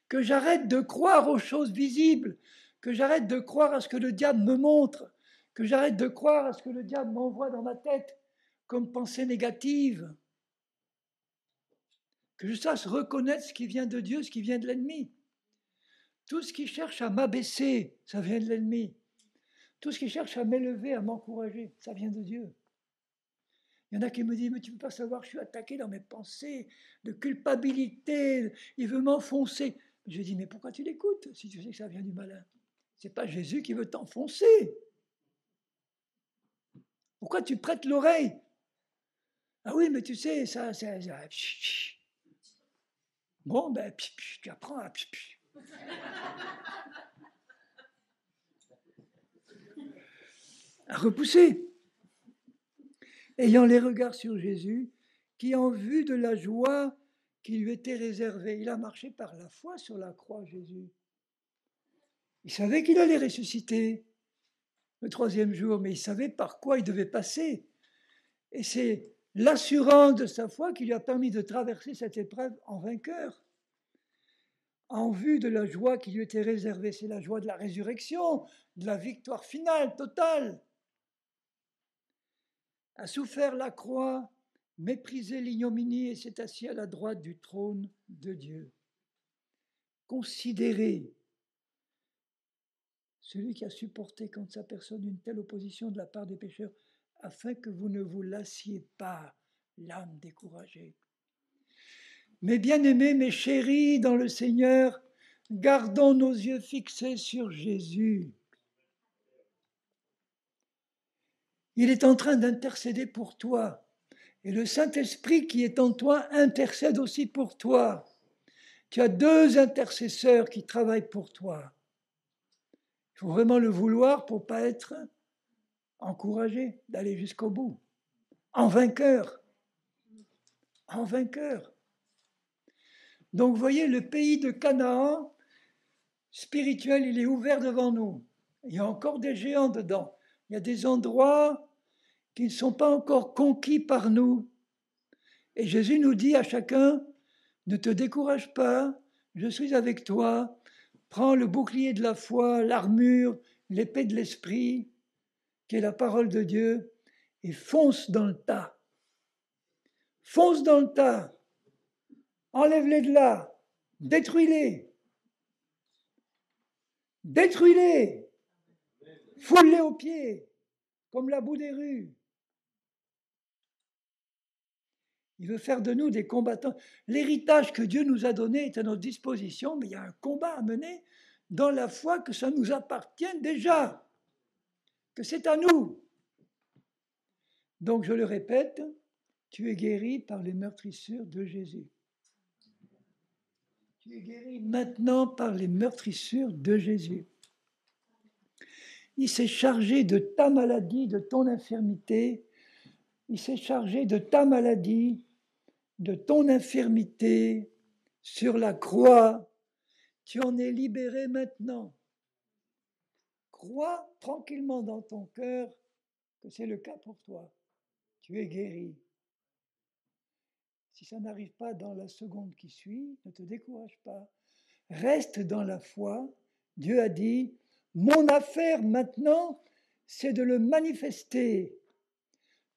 que j'arrête de croire aux choses visibles, que j'arrête de croire à ce que le diable me montre, que j'arrête de croire à ce que le diable m'envoie dans ma tête comme pensée négative, que je sache reconnaître ce qui vient de Dieu, ce qui vient de l'ennemi. Tout ce qui cherche à m'abaisser, ça vient de l'ennemi. Tout ce qui cherche à m'élever, à m'encourager, ça vient de Dieu. Il y en a qui me disent, mais tu ne peux pas savoir, je suis attaqué dans mes pensées de culpabilité, il veut m'enfoncer. Je dis, mais pourquoi tu l'écoutes si tu sais que ça vient du malin? Ce n'est pas Jésus qui veut t'enfoncer. Pourquoi tu prêtes l'oreille? Ah oui, mais tu sais, ça. Bon, ben, tu apprends à repousser. Ayant les regards sur Jésus, qui en vue de la joie qui lui était réservée, il a marché par la foi sur la croix, Jésus. Il savait qu'il allait ressusciter le troisième jour, mais il savait par quoi il devait passer. Et c'est l'assurance de sa foi qui lui a permis de traverser cette épreuve en vainqueur. En vue de la joie qui lui était réservée, c'est la joie de la résurrection, de la victoire finale, totale. A souffert la croix, méprisé l'ignominie et s'est assis à la droite du trône de Dieu. Considérez celui qui a supporté contre sa personne une telle opposition de la part des pécheurs, afin que vous ne vous lassiez pas, l'âme découragée. Mes bien-aimés, mes chéris dans le Seigneur, gardons nos yeux fixés sur Jésus. Il est en train d'intercéder pour toi. Et le Saint-Esprit qui est en toi intercède aussi pour toi. Tu as 2 intercesseurs qui travaillent pour toi. Il faut vraiment le vouloir pour ne pas être encouragé d'aller jusqu'au bout. En vainqueur. En vainqueur. Donc vous voyez, le pays de Canaan, spirituel, il est ouvert devant nous. Il y a encore des géants dedans. Il y a des endroits qui ne sont pas encore conquis par nous. Et Jésus nous dit à chacun, ne te décourage pas, je suis avec toi, prends le bouclier de la foi, l'armure, l'épée de l'esprit, qui est la parole de Dieu, et fonce dans le tas. Fonce dans le tas. Enlève-les de là. Détruis-les. Détruis-les. Foule-les aux pieds, comme la boue des rues. Il veut faire de nous des combattants. L'héritage que Dieu nous a donné est à notre disposition, mais il y a un combat à mener dans la foi que ça nous appartient déjà, que c'est à nous. Donc je le répète, tu es guéri par les meurtrissures de Jésus. Tu es guéri maintenant par les meurtrissures de Jésus. Il s'est chargé de ta maladie, de ton infirmité. Il s'est chargé de ta maladie, de ton infirmité sur la croix. Tu en es libéré maintenant. Crois tranquillement dans ton cœur que c'est le cas pour toi. Tu es guéri. Si ça n'arrive pas dans la seconde qui suit, ne te décourage pas. Reste dans la foi. Dieu a dit, mon affaire maintenant, c'est de le manifester.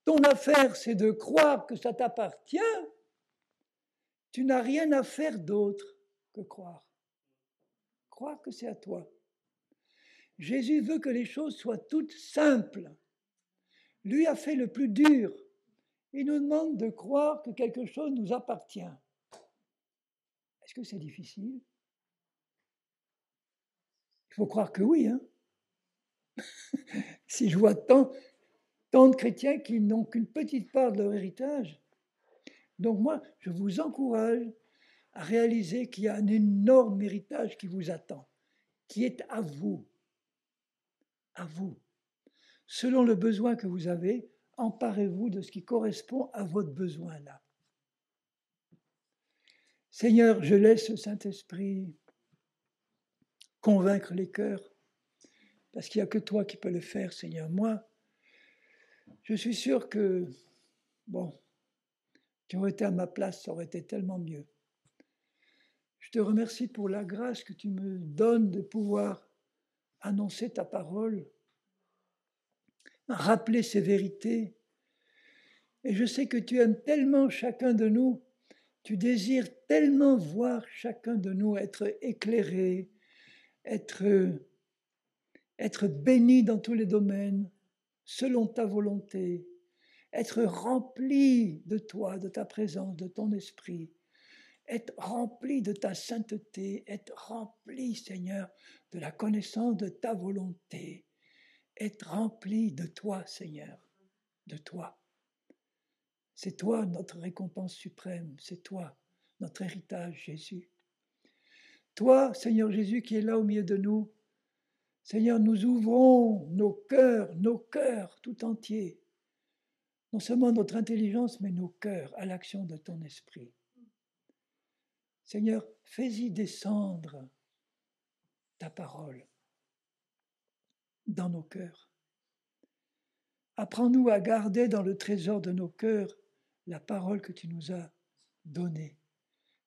Ton affaire, c'est de croire que ça t'appartient. Tu n'as rien à faire d'autre que croire. Croire que c'est à toi. Jésus veut que les choses soient toutes simples. Lui a fait le plus dur. Il nous demande de croire que quelque chose nous appartient. Est-ce que c'est difficile? Il faut croire que oui. Hein. Si je vois tant de chrétiens qui n'ont qu'une petite part de leur héritage. Donc moi, je vous encourage à réaliser qu'il y a un énorme héritage qui vous attend, qui est à vous. À vous. Selon le besoin que vous avez, emparez-vous de ce qui correspond à votre besoin là. Seigneur, je laisse le Saint-Esprit convaincre les cœurs, parce qu'il n'y a que toi qui peux le faire, Seigneur. Moi, je suis sûr que, tu aurais été à ma place, ça aurait été tellement mieux. Je te remercie pour la grâce que tu me donnes de pouvoir annoncer ta parole, rappeler ces vérités. Et je sais que tu aimes tellement chacun de nous, tu désires tellement voir chacun de nous être éclairé, être béni dans tous les domaines, selon ta volonté, être rempli de toi, de ta présence, de ton esprit, être rempli de ta sainteté, être rempli, Seigneur, de la connaissance de ta volonté, être rempli de toi, Seigneur, de toi. C'est toi notre récompense suprême, c'est toi notre héritage, Jésus. Toi, Seigneur Jésus, qui est là au milieu de nous, Seigneur, nous ouvrons nos cœurs tout entiers, non seulement notre intelligence, mais nos cœurs à l'action de ton esprit. Seigneur, fais-y descendre ta parole dans nos cœurs. Apprends-nous à garder dans le trésor de nos cœurs la parole que tu nous as donnée,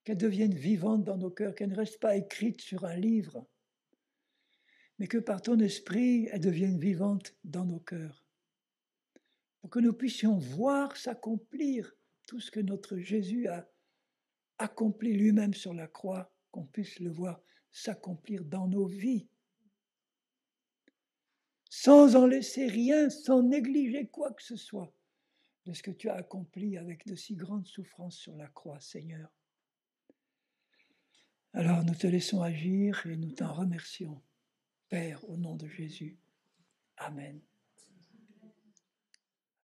qu'elle devienne vivante dans nos cœurs, qu'elle ne reste pas écrite sur un livre, mais que par ton esprit, elle devienne vivante dans nos cœurs, pour que nous puissions voir s'accomplir tout ce que notre Jésus a accompli lui-même sur la croix, qu'on puisse le voir s'accomplir dans nos vies, sans en laisser rien, sans négliger quoi que ce soit de ce que tu as accompli avec de si grandes souffrances sur la croix, Seigneur. Alors nous te laissons agir et nous t'en remercions. Père, au nom de Jésus. Amen.